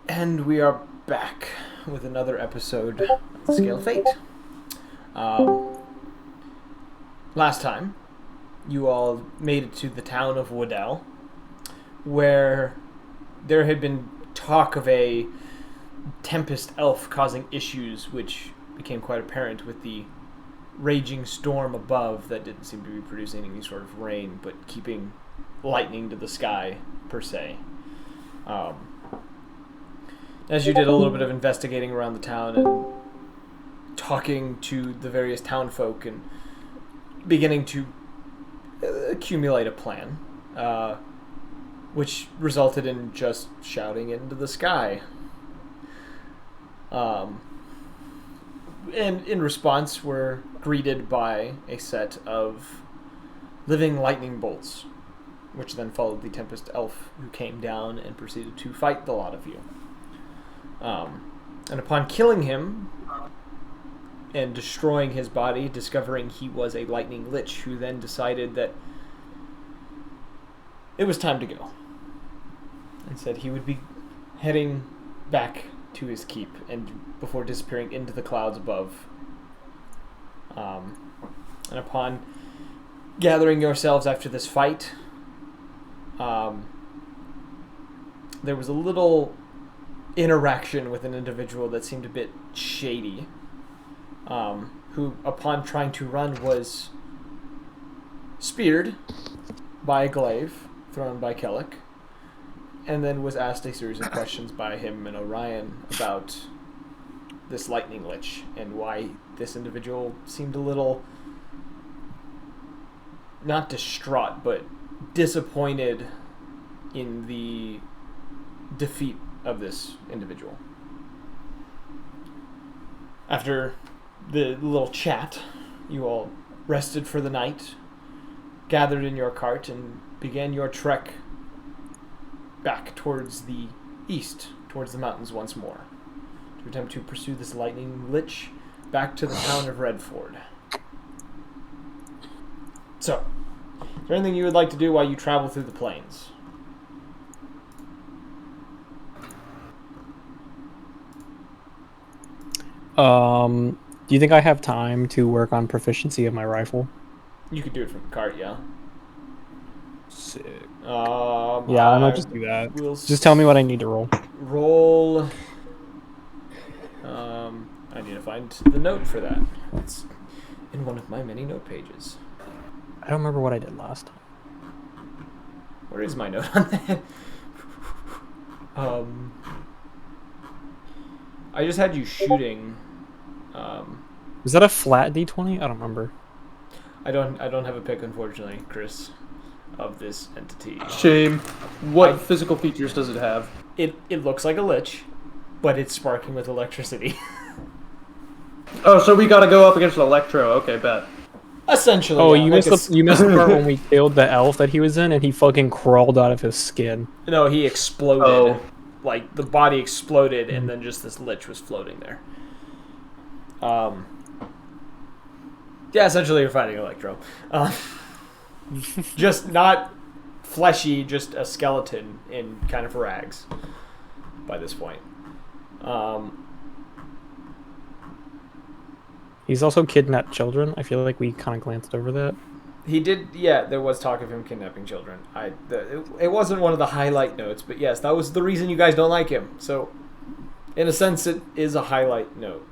And we are back with another episode of the Scale of Fate. Um, Last time, you all made it to the town of Woodell, where there had been talk of a tempest elf causing issues, which became quite apparent with the raging storm above that didn't seem to be producing any sort of rain, but keeping lightning to the sky, per se. As you did a little bit of investigating around the town and talking to the various townfolk and beginning to accumulate a plan, which resulted in just shouting into the sky. And in response, we're greeted by a set of living lightning bolts, which then followed the Tempest Elf, who came down and proceeded to fight the lot of you. And upon killing him and destroying his body, discovering he was a lightning lich, who then decided that it was time to go, and said he would be heading back to his keep and before disappearing into the clouds above. And upon gathering yourselves after this fight, there was a little interaction with an individual that seemed a bit shady, who, upon trying to run, was speared by a glaive thrown by Kellic, and then was asked a series of questions by him and Orion about this lightning lich and why this individual seemed a little, not distraught, but disappointed in the defeat of this individual. After the little chat, you all rested for the night, gathered in your cart, and began your trek back towards the east, towards the mountains once more, to attempt to pursue this lightning lich back to the town of Redford. So, is there anything you would like to do while you travel through the plains? Do you think I have time to work on proficiency of my rifle? You could do it from the cart, yeah. Sick. Yeah, I might just do that. Just tell me what I need to roll. Roll. I need to find the note for that. It's in one of my many note pages. I don't remember what I did last time. Where is my note on that? I just had you shooting. Was that a flat D20? I don't remember. I don't have a pick, unfortunately, Chris, of this entity. Shame. What physical features does it have? It looks like a lich, but it's sparking with electricity. Oh, so we gotta go up against an Electro. Okay, bet. Essentially. Oh, yeah, you missed the part when we killed the elf that he was in, and he fucking crawled out of his skin. No, he exploded. Oh. Like, the body exploded, and then just this lich was floating there. Yeah, essentially you're fighting Electro. Just not fleshy, just a skeleton in kind of rags by this point. He's also kidnapped children. I feel like we kind of glanced over that. He did, yeah, there was talk of him kidnapping children. It wasn't one of the highlight notes, but yes, that was the reason you guys don't like him. So, in a sense, it is a highlight note.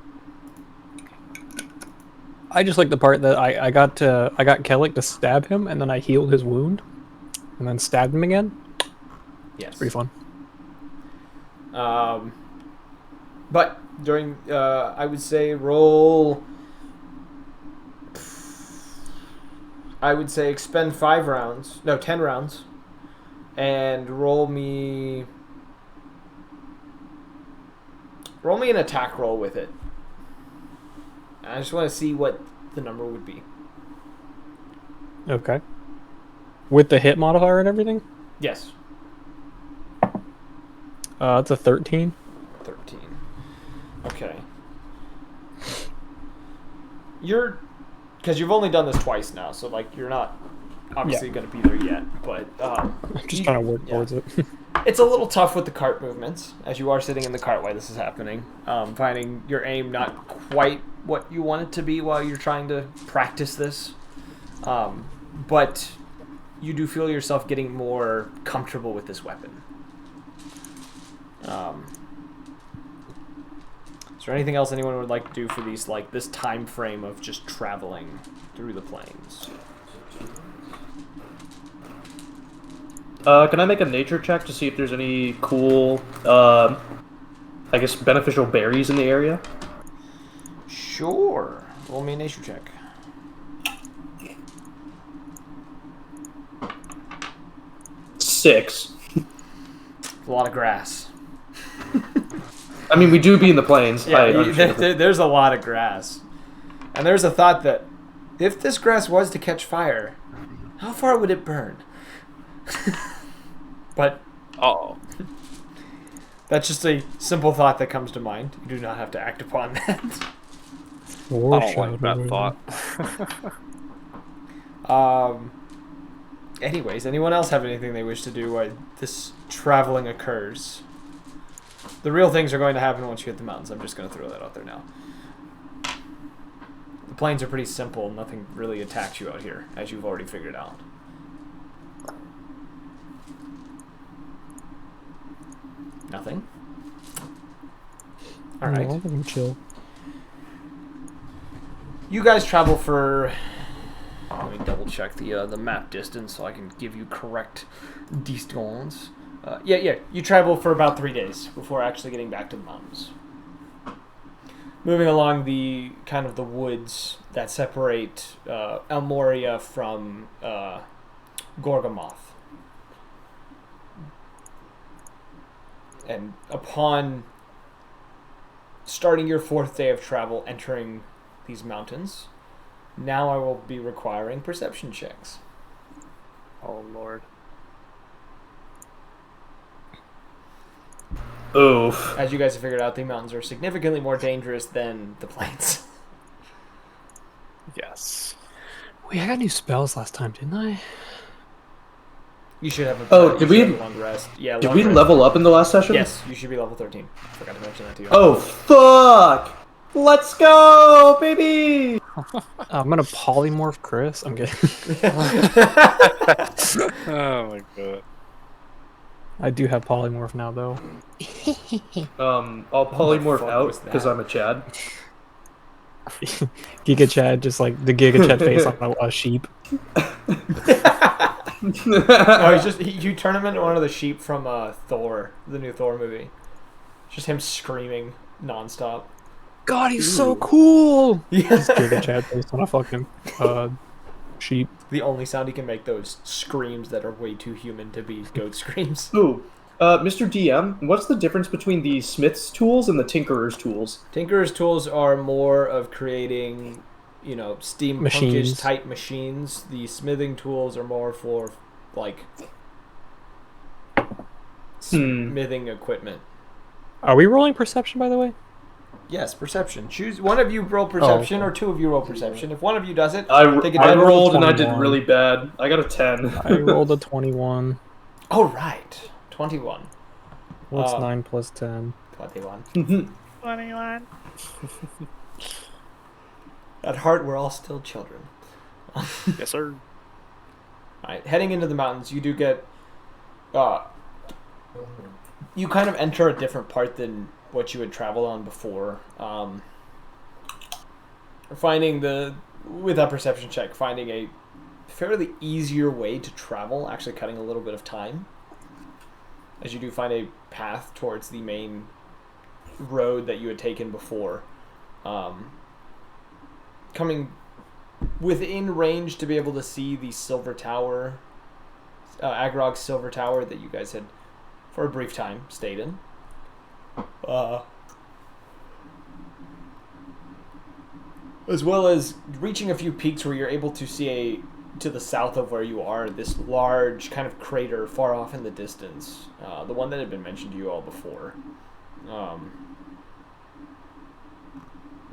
I just like the part that I got Kellic to stab him, and then I healed his wound, and then stabbed him again. Yes. It's pretty fun. But during, I would say roll... I would say expend 10 rounds, and roll me an attack roll with it. I just want to see what the number would be. Okay. With the hit modifier and everything? Yes. It's a 13. 13. Okay. Because you've only done this twice now, so like you're not obviously going to be there yet. But I'm just trying to work towards it. It's a little tough with the cart movements, as you are sitting in the cart while this is happening. Finding your aim not quite what you want it to be while you're trying to practice this. But you do feel yourself getting more comfortable with this weapon. Is there anything else anyone would like to do for these, like, this time frame of just traveling through the plains? Can I make a nature check to see if there's any cool, I guess, beneficial berries in the area? Sure. Roll me a nature check. Six. A lot of grass. I mean, we do be in the plains. Yeah, there's a lot of grass. And there's a thought that if this grass was to catch fire, how far would it burn? But that's just a simple thought that comes to mind. You do not have to act upon that. I don't like that thought. Anyways, anyone else have anything they wish to do while this traveling occurs? The real things are going to happen once you hit the mountains. I'm just going to throw that out there now. The plains are pretty simple. Nothing really attacks you out here, as you've already figured out. Nothing? Alright. No, I'm chill. You guys travel for... Let me double check the map distance so I can give you correct distance. Yeah. You travel for about 3 days before actually getting back to the mountains. Moving along the kind of the woods that separate Elmoria from Gorgamoth. And upon starting your 4th day of travel, entering these mountains, now I will be requiring perception checks. Oh, Lord. Oof. As you guys have figured out, the mountains are significantly more dangerous than the plains. Yes. Wait, I got new spells last time, didn't I? You should have a Did we long rest. Yeah, did long we rest. level up in the last session? Yes, you should be level 13. Forgot to mention that to you. Oh fuck! Let's go, baby! I'm gonna polymorph Chris. I'm kidding. Oh my god. I do have polymorph now, though. I'll polymorph fuck out was that? because I'm a Chad. Giga Chad, just like the Giga Chad face on a sheep. Oh, you turn him into one of the sheep from Thor, the new Thor movie. Just him screaming nonstop. God, he's so cool! Yeah. Just Giga Chad face on a fucking sheep. The only sound he can make, those screams that are way too human to be goat screams. Ooh, Mr. DM, what's the difference between the smith's tools and the tinkerer's tools? Tinkerer's tools are more of creating, steampunkish Machines. type machines. The smithing tools are more for, like, smithing equipment. Are we rolling perception, by the way? Yes, perception. Choose one of you roll perception, or two of you roll perception. If one of you does it, I take a rolled rolled and I did 21. really bad. I got a 10. I rolled a 21. Oh, right. 21. What's 9 plus 10? 21. 21. At heart, we're all still children. Yes, sir. Alright, heading into the mountains, you do get... you kind of enter a different part than what you had traveled on before. With that perception check, finding a fairly easier way to travel, actually cutting a little bit of time. As you do find a path towards the main road that you had taken before. Coming within range to be able to see the Silver Tower, Agrog's Silver Tower that you guys had, for a brief time, stayed in. As well as reaching a few peaks where you're able to see to the south of where you are, this large kind of crater far off in the distance. The one that had been mentioned to you all before.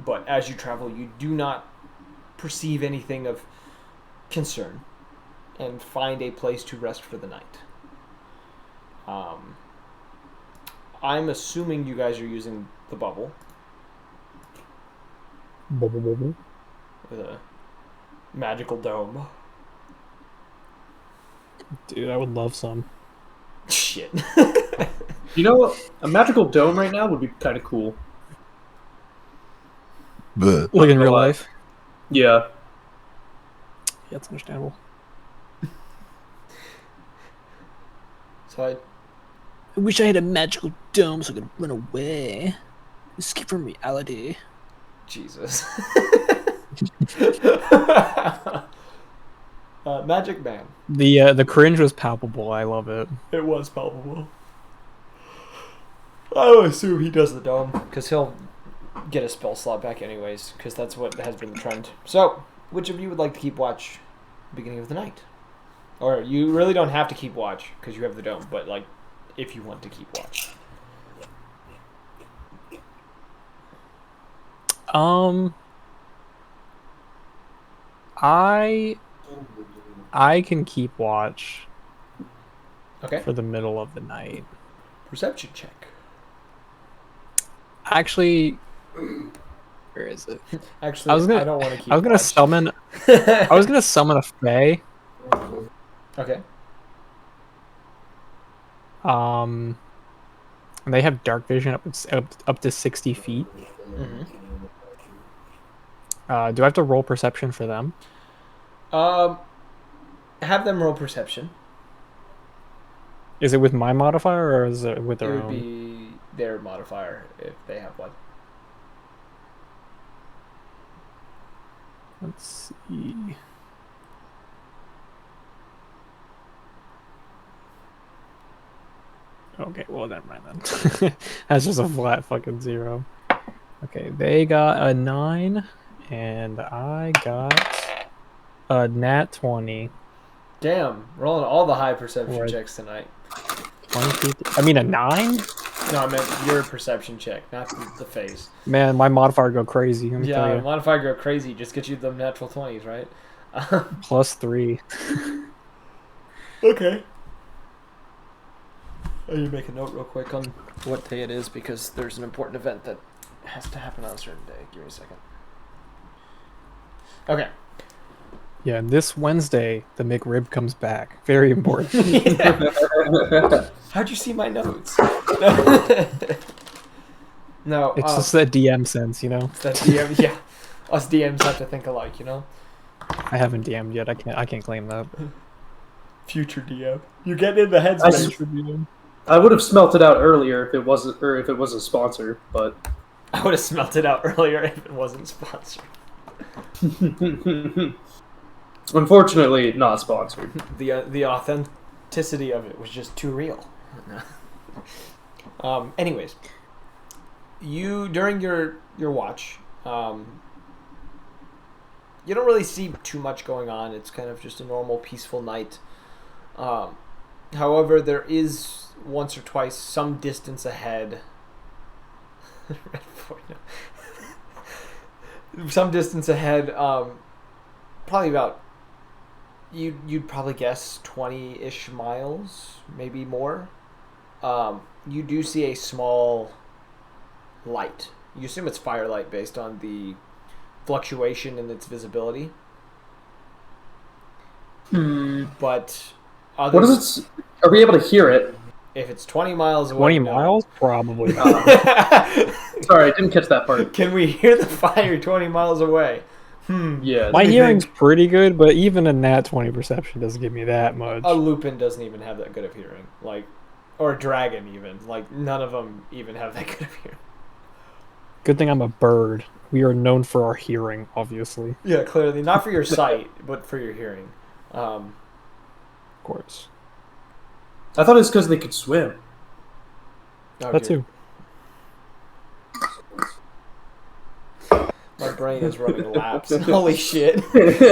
But as you travel, you do not perceive anything of concern and find a place to rest for the night. I'm assuming you guys are using the bubble Bubble. with a magical dome. Dude, I would love some. Shit. You know, a magical dome right now would be kind of cool. Like in Not real gonna lie. life. Yeah. Yeah, it's understandable. So I I wish I had a magical dome so I could run away. Escape from reality. Jesus. Magic Man. The cringe was palpable. I love it. It was palpable. I would assume he does the dome because he'll get a spell slot back anyways because that's what has been the trend. So, which of you would like to keep watch beginning of the night? Or you really don't have to keep watch because you have the dome, but like if you want to keep watch. I can keep watch Okay. for the middle of the night. Perception check. Actually, where is it? Actually, I don't want to keep I was gonna watch. summon. I was gonna summon a fae. Okay. And they have dark vision up to 60 feet. Mm-hmm. Do I have to roll perception for them? Have them roll perception. Is it with my modifier or is it with It their would own? be their modifier if they have one. Let's see. Okay, well never mind then. That's just a flat fucking 0. Okay, they got a 9, and I got a nat 20. Damn, rolling all the high perception Right. checks tonight. 22. I mean a 9? No, I meant your perception check, not the phase. Man, my modifier go crazy. Let me tell Yeah, you. modifier go crazy. Just get you the natural 20s, right? Plus 3. Okay. Let me make a note real quick on what day it is because there's an important event that has to happen on a certain day. Give me a second. Okay. Yeah, this Wednesday the McRib comes back. Very important. How'd you see my notes? No, It's just that DM sense, you know. that DM. Yeah, us DMs have to think alike, you know. I haven't DM'd yet. I can't claim that. Future DM. You're getting in the I headspace. I would have smelt it out earlier if it wasn't, or if it was a sponsor, but I would have smelt it out earlier if it wasn't sponsored. unfortunately, not sponsored. The authenticity of it was just too real. Anyways, you during your watch, you don't really see too much going on. It's kind of just a normal, peaceful night. However, there is once or twice some distance ahead. Redford, no. Some distance ahead. Probably about. You'd probably guess 20-ish miles, maybe more. You do see a small light. You assume it's firelight based on the fluctuation in its visibility. But other What is it? Are we able to hear it? if it's 20 miles away. 20 no. miles? Probably not. Sorry, I didn't catch that part. Can we hear the fire 20 miles away? Yeah. My me hearing's think. pretty good, but even a nat 20 perception doesn't give me that much. A Lupin doesn't even have that good of hearing. Like, or a dragon even. Like, none of them even have that good of hearing. Good thing I'm a bird. We are known for our hearing, obviously. Yeah, clearly. Not for your sight, but for your hearing. Of course. I thought it's because they could swim. Oh, That dear. too. My brain is running laps. Holy shit. Did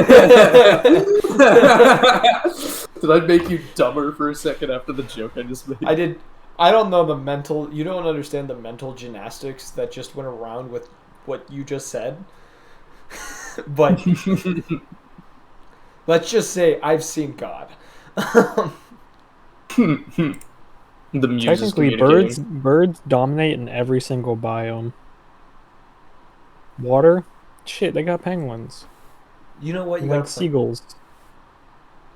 I make you dumber for a second after the joke I just made? I did. I don't know the mental. You don't understand the mental gymnastics that just went around with what you just said. But let's just say I've seen God. The muse is Technically, communicating. birds dominate in every single biome. Water, shit, they got penguins. You know what? You Like got a point. seagulls.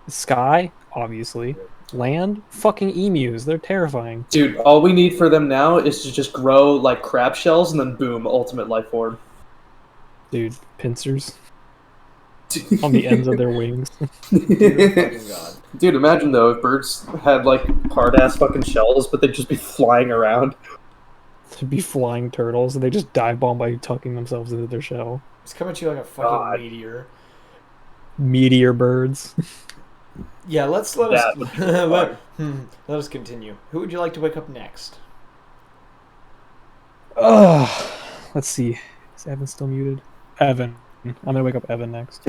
Sky, obviously. Land, fucking emus. They're terrifying. Dude, all we need for them now is to just grow like crab shells and then boom, ultimate life form. Dude, pincers on the ends of their wings. Dear fucking god. Dude, imagine though if birds had like hard ass fucking shells, but they'd just be flying around. To be flying turtles, and they just dive bomb by tucking themselves into their shell. It's coming at you like a fucking God. meteor. Meteor birds. Yeah, let us That would be fun. let us continue. Who would you like to wake up next? Let's see. Is Evan still muted? Evan. I'm gonna wake up Evan next.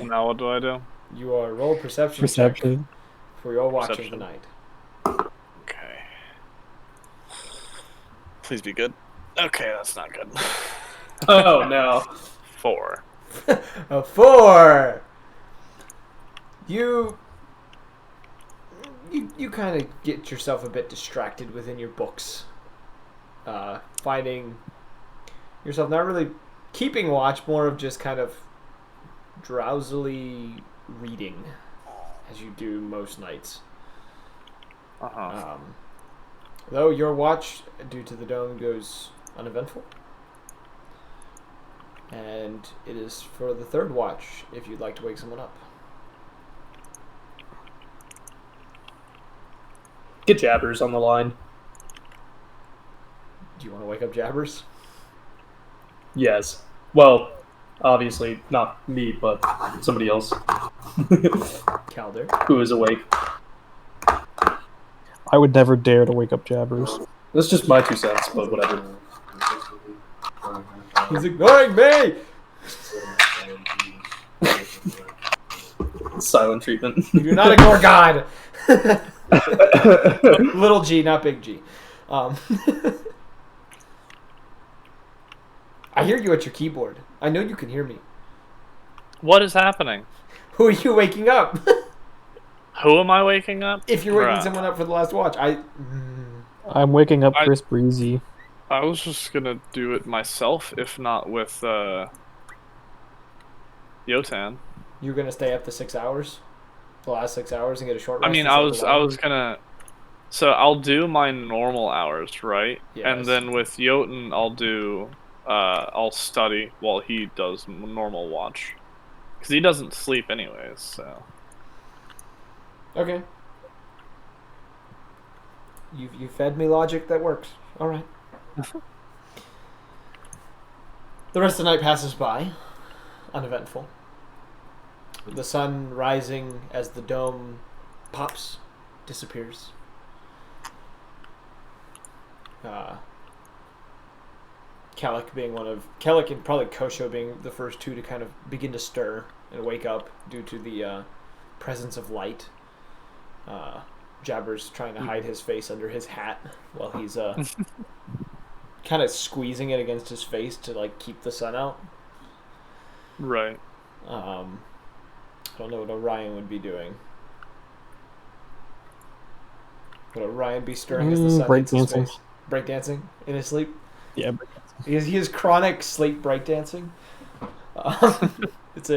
Now what do I do? You are roll perception. Perception. Check for your watch of the Perception. night. Okay. Please be good. Okay, that's not good. Oh no. 4. A 4. You kind of get yourself a bit distracted within your books, finding yourself not really keeping watch, more of just kind of drowsily reading, as you do most nights. Uh-huh. Though your watch, due to the dome, goes uneventful. And it is for the third watch, if you'd like to wake someone up. Get Jabbers on the line. Do you want to wake up Jabbers? Yes. Well, obviously not me, but somebody else Calder? who is awake. I would never dare to wake up Jabbers. That's just my 2 cents, but whatever. He's ignoring me! Silent treatment. You do not ignore God! Little G, not big G. I hear you at your keyboard. I know you can hear me. What is happening? Who are you waking up? Who am I waking up? If you're waking Bruh. someone up for the last watch, I'm waking up Chris Breezy. I was just gonna do it myself, if not with Yotan. you're gonna stay up to 6 hours? The last 6 hours and get a short rest? I mean, instead I of was the long one? gonna. So I'll do my normal hours, right? Yes. And then with Jotun, I'll do. I'll study while he does normal watch, because he doesn't sleep anyways. So. Okay. You fed me logic that works. All right. The rest of the night passes by, uneventful. The sun rising as the dome pops, disappears. Kellic being one of Kellic and probably Kosho being the first two to kind of begin to stir and wake up due to the presence of light. Jabber's trying to hide his face under his hat while he's kind of squeezing it against his face to like keep the sun out. Right. I don't know what Orion would be doing. Would Orion be stirring as the sun hits his breakdancing. face? Breakdancing in his sleep? Yeah, He has chronic sleep breakdancing. It's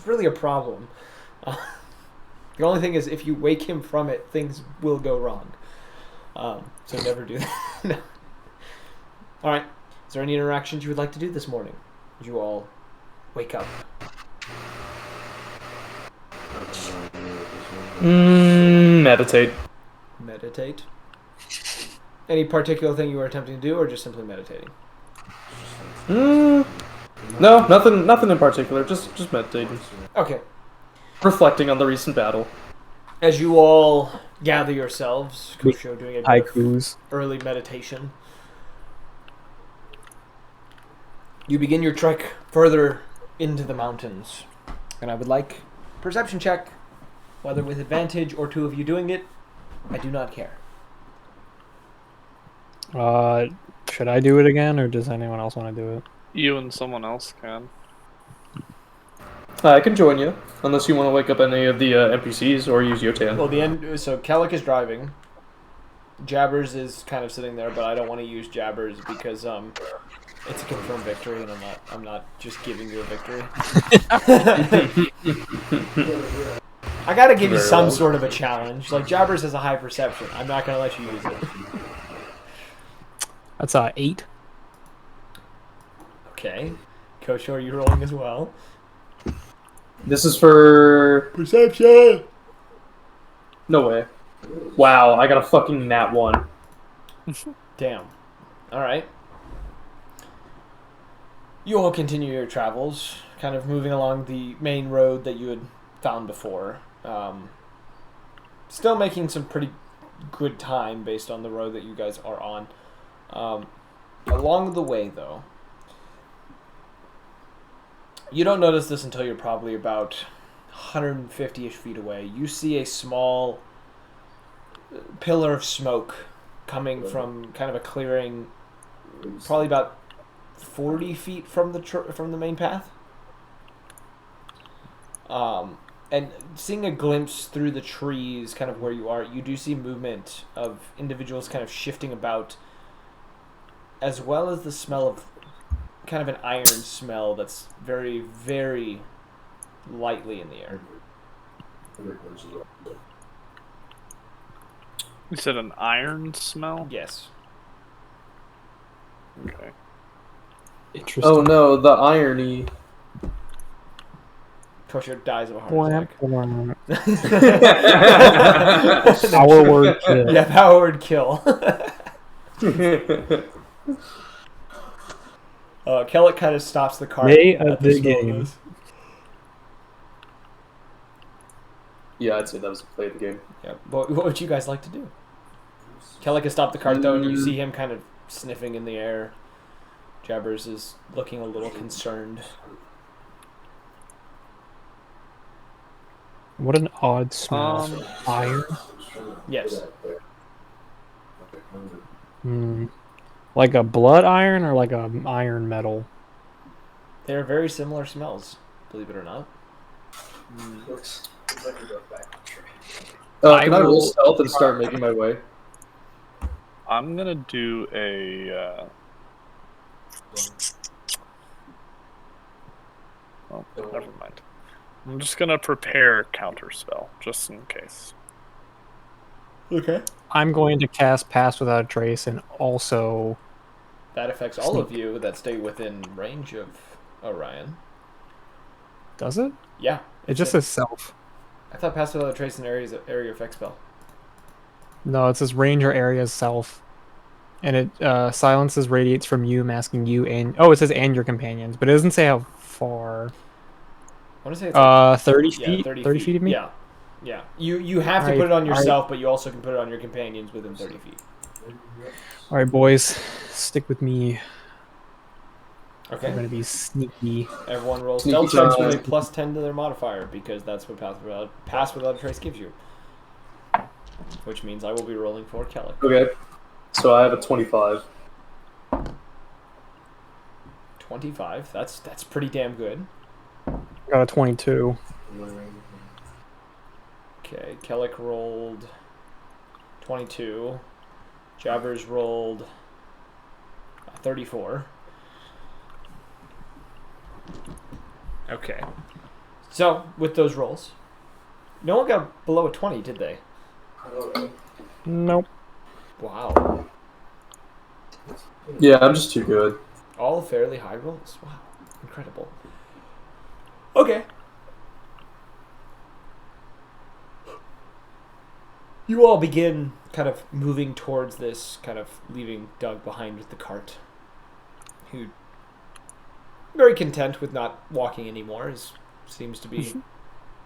really a problem. The only thing is, if you wake him from it, things will go wrong. So never do that. No. All right. Is there any interactions you would like to do this morning? Would you all wake up? Meditate. Meditate. Any particular thing you were attempting to do, or just simply meditating? No, nothing in particular. Just meditating. Okay. Reflecting on the recent battle. As you all gather yourselves, Kusho doing a bit of haikus. early meditation, you begin your trek further into the mountains. And I would like perception check, whether with advantage or two of you doing it. I do not care. Should I do it again, or does anyone else want to do it? You and someone else can. I can join you, unless you want to wake up any of the NPCs or use Yotan. Well, so Kellic is driving. Jabbers is kind of sitting there, but I don't want to use Jabbers because it's a confirmed victory, and I'm not just giving you a victory. I gotta give you Very some well. sort of a challenge. Like Jabbers has a high perception. I'm not gonna let you use it. That's 8. Okay. Kosho, are you rolling as well? This is for... Perception! No way. Wow, I got a fucking nat 1. Damn. Alright. You all continue your travels, kind of moving along the main road that you had found before. Still making some pretty good time based on the road that you guys are on. Along the way, though, you don't notice this until you're probably about 150-ish feet away. You see a small pillar of smoke coming from kind of a clearing, probably about 40 feet from the main path. And seeing a glimpse through the trees, kind of where you are, you do see movement of individuals kind of shifting about, as well as the smell of kind of an iron smell that's very, very lightly in the air. You said an iron smell? Yes. Okay. Interesting. Oh no, the irony. Kosho dies of a heart Whamp, attack. whamp. Our word kill. Yeah, power word kill. Kellic kind of stops the cart. May at of the the smell of game. this. Yeah, I'd say that was a play of the game. Yeah. What would you guys like to do? Kellic has stopped the cart though, and you see him kind of sniffing in the air. Jabbers is looking a little concerned. What an odd smell. Iron? Yes. Like a blood iron or like a iron metal? They're very similar smells, believe it or not. Can I roll stealth and start making my way? I'm gonna do a. Oh, never mind. I'm just gonna prepare counterspell just in case. Okay. I'm going to cast Pass Without a Trace and also... That affects all of you that stay within range of Orion. Does it? Yeah. It just says self. I thought Pass Without a Trace in area effect spell. No, it says range or area self. And it silences radiates from you, masking you and... Oh, it says and your companions, but it doesn't say how far. I want to say it's like, 30 yeah, feet? 30 feet of me? Yeah. Yeah. You have to Alright, put it on yourself, but you also can put it on your companions within 30 feet. Alright, boys. Stick with me. Okay. I'm going to be sneaky. Everyone rolls Sneaky stealth checks with a time. plus 10 to their modifier, because that's what Pass Without a Trace gives you. Which means I will be rolling for Kellic. Okay. So I have a 25. 25. That's pretty damn good. Got a 22. Okay, Kellic rolled 22. Jabbers rolled 34. Okay. So, with those rolls, no one got below a 20, did they? Nope. Wow. Yeah, I'm just too good. All fairly high rolls. Wow. Incredible. Okay. You all begin kind of moving towards this, kind of leaving Doug behind with the cart, who very content with not walking anymore. Seems to be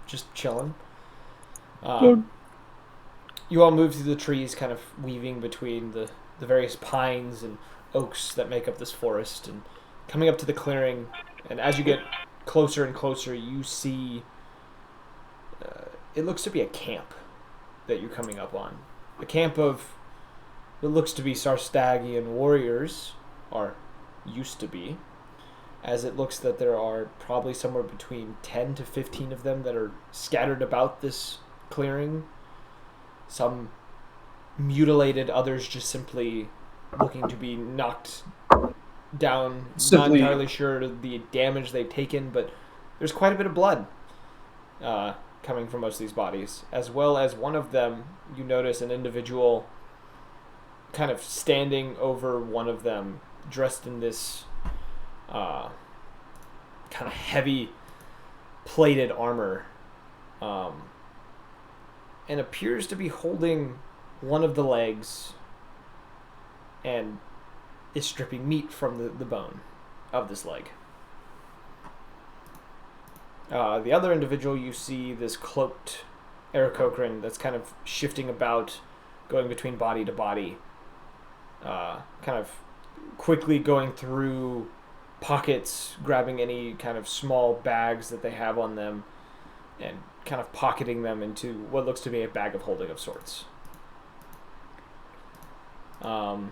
just chilling. You all move through the trees, kind of weaving between the various pines and oaks that make up this forest, and coming up to the clearing. And as you get closer and closer, you see it looks to be a camp that you're coming up on. A camp of what looks to be Sarstagian warriors, or used to be. as it looks that there are probably somewhere between 10 to 15 of them that are scattered about this clearing. Some mutilated, others just simply looking to be knocked down. Not entirely sure the damage they've taken, but there's quite a bit of blood coming from most of these bodies. As well as one of them, you notice an individual kind of standing over one of them, dressed in this kind of heavy plated armor, and appears to be holding one of the legs and is stripping meat from the bone of this leg. The other individual, you see this cloaked Aarakocra that's kind of shifting about, going between body to body, kind of quickly going through pockets, grabbing any kind of small bags that they have on them, and kind of pocketing them into what looks to be a bag of holding of sorts. And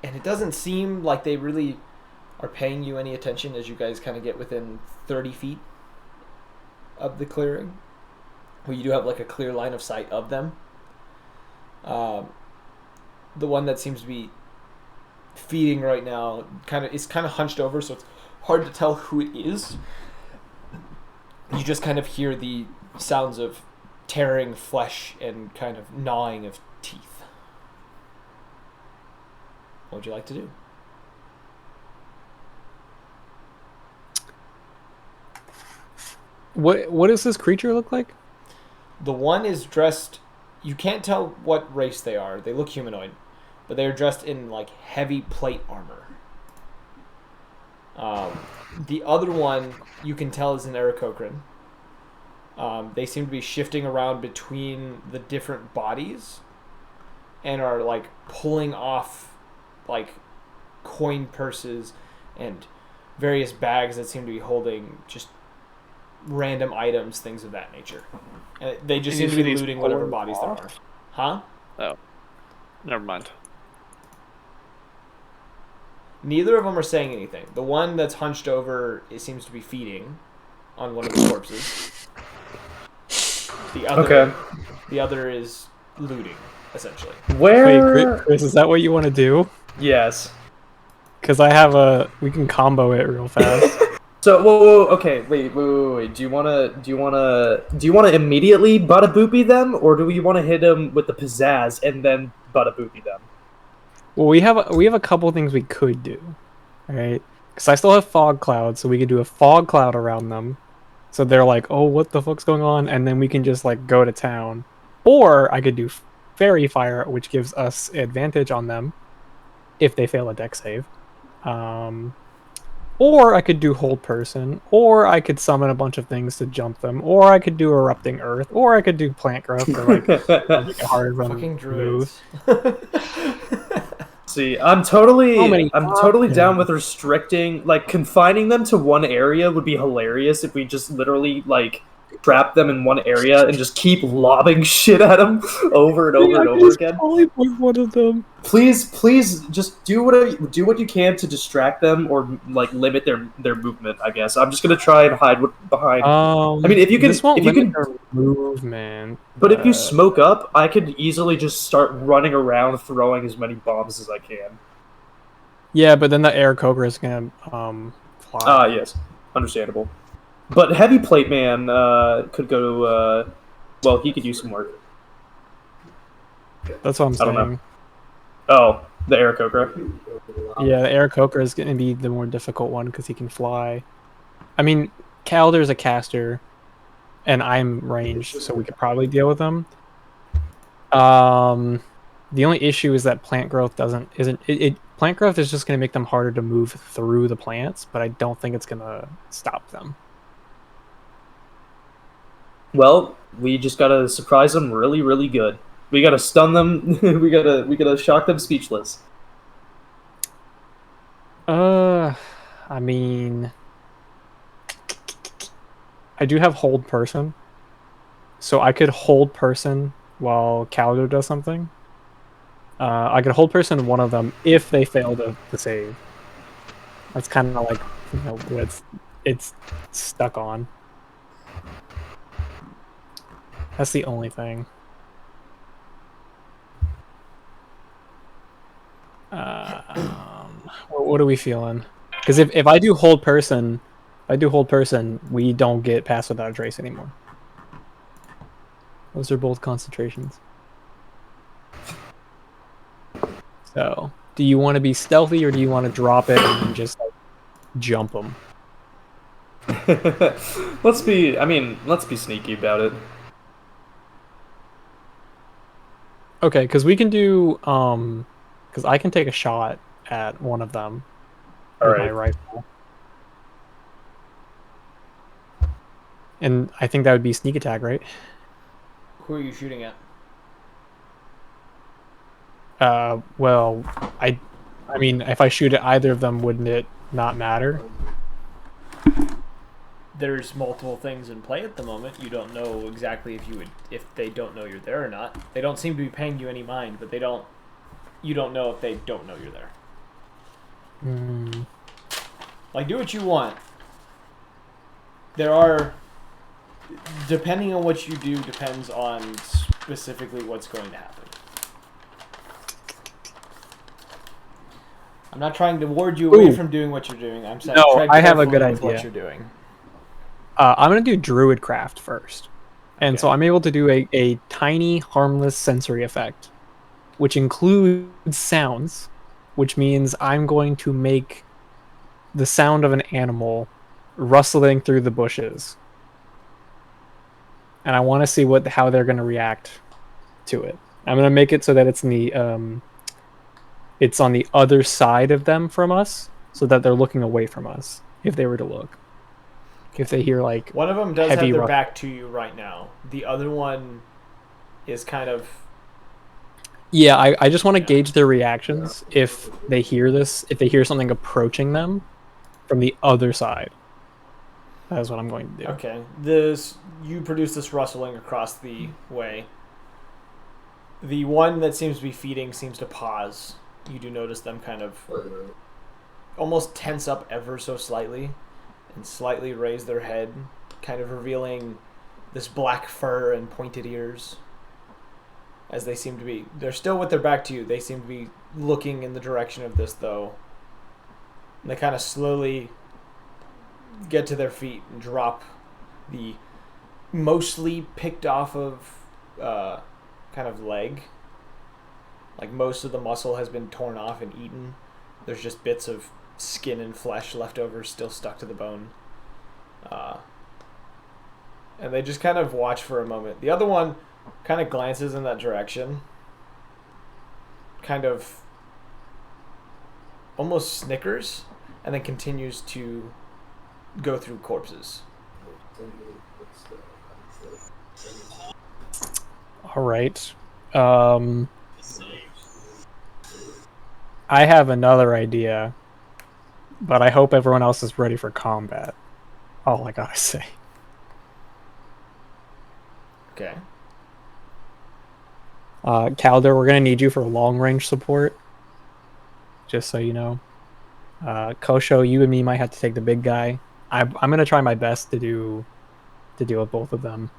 it doesn't seem like they really are paying you any attention as you guys kind of get within 30 feet of the clearing, where you do have like a clear line of sight of them. The one that seems to be feeding right now is kind of hunched over, so it's hard to tell who it is. You just kind of hear the sounds of tearing flesh and kind of gnawing of teeth. What would you like to do? What does this creature look like? The one is dressed... You can't tell what race they are. They look humanoid. But they are dressed in like heavy plate armor. The other one you can tell is an Aarakocra. They seem to be shifting around between the different bodies and are like pulling off like coin purses and various bags that seem to be holding just random items, things of that nature. And they just seem to be looting whatever bodies there are. Huh? Oh. Never mind. Neither of them are saying anything. The one that's hunched over, it seems to be feeding on one of the corpses. The other is looting, essentially. Wait, Chris, is that what you want to do? Yes. Because we can combo it real fast. So, whoa, okay, wait. Do you wanna immediately bada boopy them, or do we want to hit them with the pizzazz and then bada boopy them? Well, we have a couple things we could do, right? Because I still have fog cloud, so we could do a fog cloud around them, so they're like, "Oh, what the fuck's going on?" And then we can just like go to town. Or I could do fairy fire, which gives us advantage on them if they fail a deck save. Or I could do hold person, or I could summon a bunch of things to jump them, or I could do erupting earth, or I could do plant growth to like make it harder for them to move. See, I'm totally down with restricting, like confining them to one area would be hilarious if we just literally like trap them in one area and just keep lobbing shit at them over and over and over again. Only one of them. Please, just do what you can to distract them or like limit their movement. I guess I'm just gonna try and hide behind. I mean, if you can movement. But if you smoke up, I could easily just start running around throwing as many bombs as I can. Yeah, but then the Aarakocra is gonna fly. Ah, yes, understandable. But Heavy Plate Man could go. Well, he could use some work. That's what I'm saying. I don't know. Oh, the Aarakocra. Yeah, the Aarakocra is going to be the more difficult one because he can fly. I mean, Calder's a caster, and I'm ranged, so we could probably deal with him. The only issue is that plant growth plant growth is just going to make them harder to move through the plants, but I don't think it's going to stop them. Well, we just gotta surprise them really, really good. We gotta stun them. we gotta shock them speechless. I mean, I do have hold person, so I could hold person while Caldo does something. I could hold person one of them if they fail to save. That's kind of like, what it's stuck on. That's the only thing. What are we feeling? Because if I do hold person, we don't get pass without a trace anymore. Those are both concentrations. So, do you want to be stealthy or do you want to drop it and then just like jump them? let's be sneaky about it. Okay, because we can do because I can take a shot at one of them with my rifle. And I think that would be sneak attack, right? Who are you shooting at? Well, I mean, if I shoot at either of them, wouldn't it not matter? There's multiple things in play at the moment. You don't know exactly if they don't know you're there or not. They don't seem to be paying you any mind, but you don't know if they don't know you're there. Like, do what you want. Depending on what you do, depends on specifically what's going to happen. I'm not trying to ward you away from doing what you're doing. I'm saying I have a good idea. What you're doing. I'm going to do Druidcraft first. And so I'm able to do a tiny, harmless sensory effect, which includes sounds, which means I'm going to make the sound of an animal rustling through the bushes. And I want to see how they're going to react to it. I'm going to make it so that it's it's on the other side of them from us, so that they're looking away from us if they were to look. If they hear like one of them does have their back to you right now. The other one is kind of I just want to gauge their reactions if they hear this, if they hear something approaching them from the other side. That's what I'm going to do. Okay. You produce this rustling across the way. The one that seems to be feeding seems to pause. You do notice them kind of almost tense up ever so slightly and slightly raise their head, kind of revealing this black fur and pointed ears. As they seem to be, they're still with their back to you. They seem to be looking in the direction of this, though. And they kind of slowly get to their feet and drop the mostly picked off of kind of leg. Like most of the muscle has been torn off and eaten. There's just bits of skin and flesh left over, still stuck to the bone. And they just kind of watch for a moment. The other one kind of glances in that direction, kind of almost snickers, and then continues to go through corpses. All right. I have another idea, but I hope everyone else is ready for combat. All I gotta say. Okay. Calder, we're gonna need you for long-range support. Just so you know. Kosho, you and me might have to take the big guy. I'm gonna try my best to deal with both of them.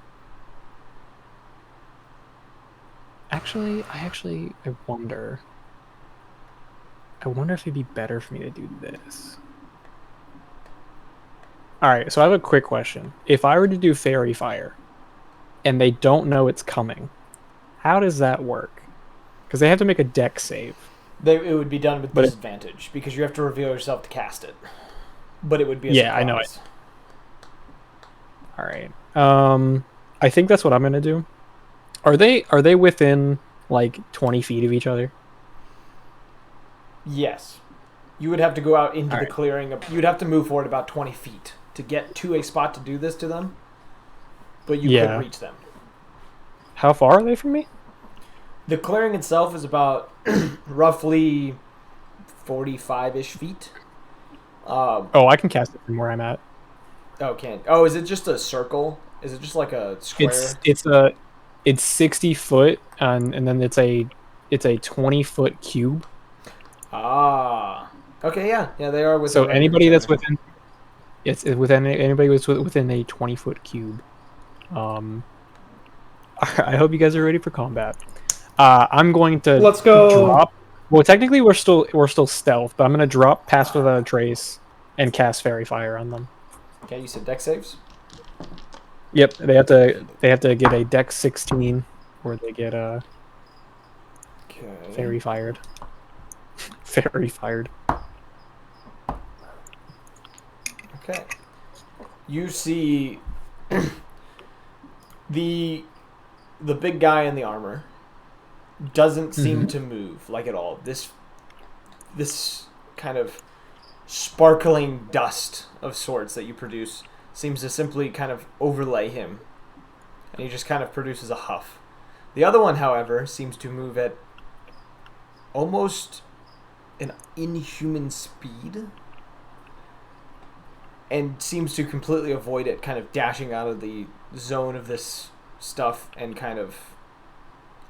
Actually, I wonder if it'd be better for me to do this. Alright, so I have a quick question. If I were to do Fairy Fire, and they don't know it's coming, how does that work? Because they have to make a dex save. It would be done with disadvantage, because you have to reveal yourself to cast it. But it would be a surprise. I know it. Alright. I think that's what I'm gonna do. Are they within like 20 feet of each other? Yes. You would have to go out into the clearing. You'd have to move forward about 20 feet to get to a spot to do this to them. But you could reach them. How far are they from me? The clearing itself is about roughly 45-ish feet. I can cast it from where I'm at. Oh, is it just a circle? Is it just like a square? It's 60 foot, and then it's it's a 20-foot cube. Ah. Okay, yeah. Yeah, they are within So range of anybody each that's other. within, it's within anybody within a 20-foot cube. I hope you guys are ready for combat. I'm going to Let's go. drop. Well, technically we're still stealth, but I'm gonna drop Pass Without a Trace and cast Fairy Fire on them. Okay, you said deck saves? Yep, they have to get a Dex 16, or they get Okay. Fairy Fired. Fairy Fired. Okay. You see the big guy in the armor doesn't seem to move like at all. This kind of sparkling dust of sorts that you produce seems to simply kind of overlay him, and he just kind of produces a huff. The other one, however, seems to move at almost an inhuman speed and seems to completely avoid it, kind of dashing out of the zone of this stuff and kind of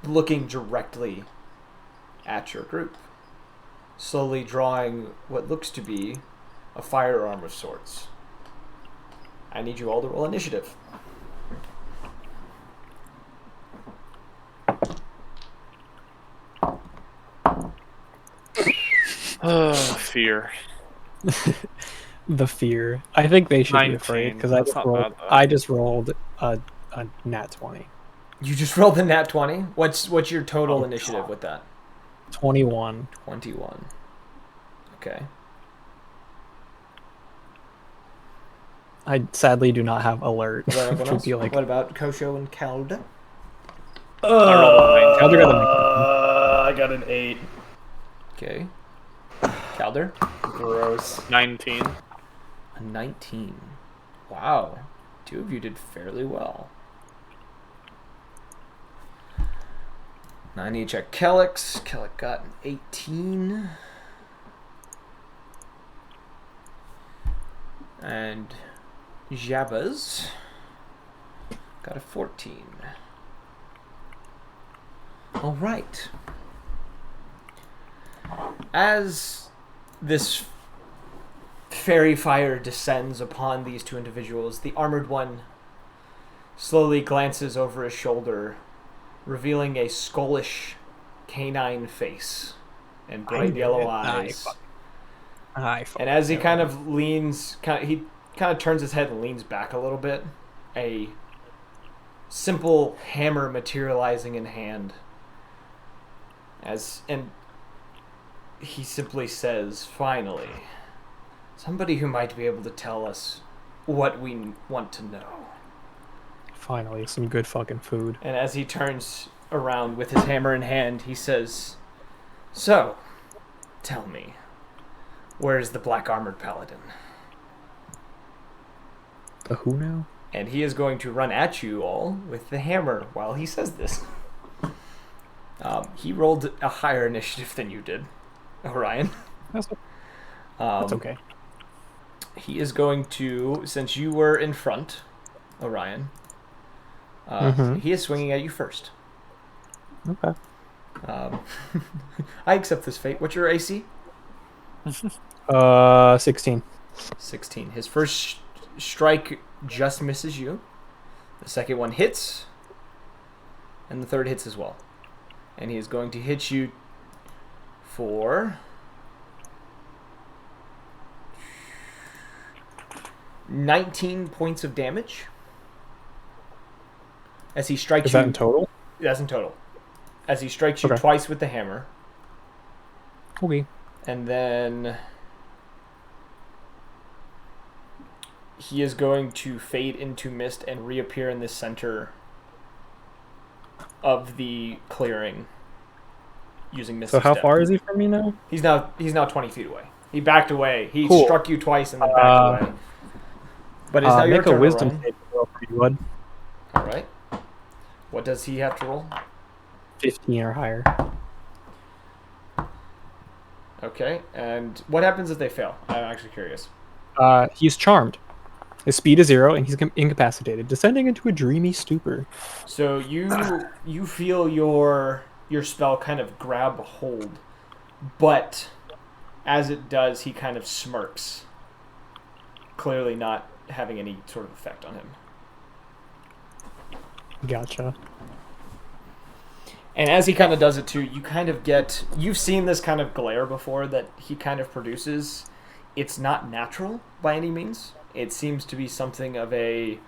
looking directly at your group, slowly drawing what looks to be a firearm of sorts. I need you all to roll initiative. Fear. The fear. I think they should be afraid 19. because That's not bad, though. I just rolled a nat 20. You just rolled the nat 20? What's your total initiative with that? 21. 21. Okay. I sadly do not have alert. What about Which everyone would be else? like What about Kosho and Calda? I got an 8. Okay. Calder? Gross. 19. A 19. Wow. Two of you did fairly well. 9 each at Kellex. Kellex got an 18. And Jabba's got a 14. All right. As this fairy fire descends upon these two individuals, the armored one slowly glances over his shoulder, revealing a skullish canine face and bright yellow eyes. And as he kind of leans, he kind of turns his head and leans back a little bit, a simple hammer materializing in hand. And he simply says, "Finally, somebody who might be able to tell us what we want to know." Finally, some good fucking food. And as he turns around with his hammer in hand, he says, "So, tell me, where's the black armored paladin?" The who now? And he is going to run at you all with the hammer while he says this. He rolled a higher initiative than you did, Orion. That's okay. He is going to, since you were in front, Orion, he is swinging at you first. Okay. I accept this fate. What's your AC? 16. 16. His first strike just misses you. The second one hits. And the third hits as well. And he is going to hit you for 19 points of damage. As he strikes you. Is that in total? That's in total. As he strikes you Okay. twice with the hammer. Okay. And then he is going to fade into mist and reappear in the center of the clearing using Misty So how Step. far is he from me now? He's now 20 feet away. He backed away. He Cool. struck you twice and then backed away. But it's now your Make turn a to wisdom run. save roll for you, bud. All right. What does he have to roll? 15 or higher. Okay. And what happens if they fail? I'm actually curious. He's charmed. His speed is 0, and he's incapacitated, descending into a dreamy stupor. So you feel your your spell kind of grab hold, but as it does, he kind of smirks, clearly not having any sort of effect on him. Gotcha. And as he kind of does it too, you kind of get... You've seen this kind of glare before that he kind of produces. It's not natural by any means. It seems to be something of a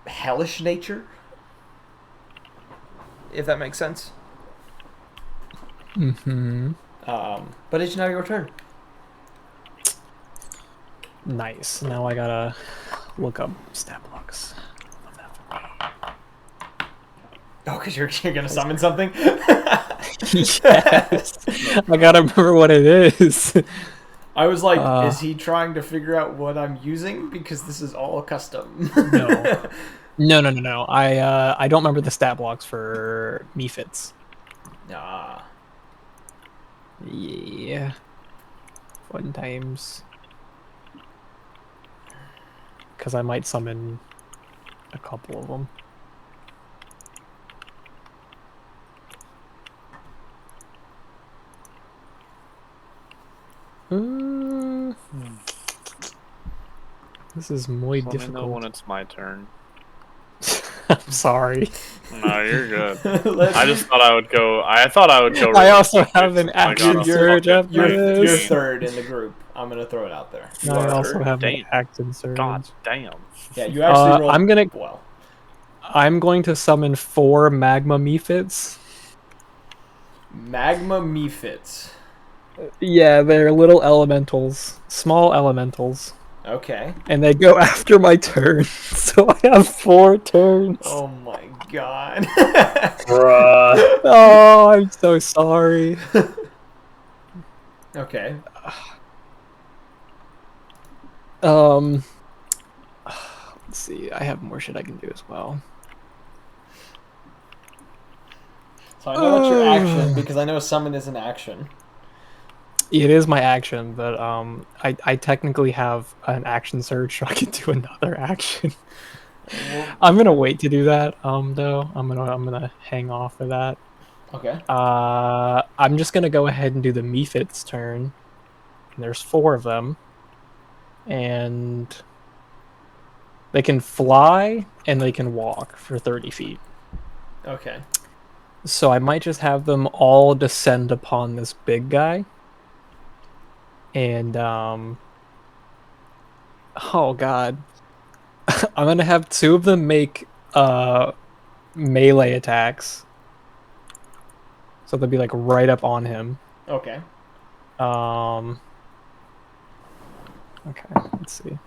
hellish nature, if that makes sense. Mm-hmm. But it's now your turn. Nice. Now I gotta look up stat blocks. Oh, because you're going to summon something? Yes. I gotta remember what it is. I was like, is he trying to figure out what I'm using? Because this is all custom. No. No. I don't remember the stat blocks for Mephits. Ah. Yeah. Fun times. Because I might summon a couple of them. This is muy Let me know when difficult. it's my turn. I'm sorry. No, you're good. I just thought I would go. I thought I would go. I really also quick have an since I got action a surge fucking after You're this. third in the group. I'm going to throw it out there. You I are also third? have an Damn. action surge. God damn. Yeah, you actually rolled I'm gonna well. I'm going to summon 4 magma Mephits. Magma Mephits. Yeah, they're little elementals, small elementals, Okay. and they go after my turn. So I have 4 turns. Oh my god. Bruh. Oh, I'm so sorry. Okay. Let's see. I have more shit I can do as well. So I know it's your action because I know summon is an action. It is my action, but I technically have an action surge, so I can do another action. I'm gonna wait to do that. Though I'm gonna hang off for that. Okay. I'm just gonna go ahead and do the Mephits turn. There's 4 of them, and they can fly and they can walk for 30 feet. Okay. So I might just have them all descend upon this big guy. And oh god. I'm gonna have 2 of them make melee attacks. So they'll be like right up on him. Okay. Okay, let's see.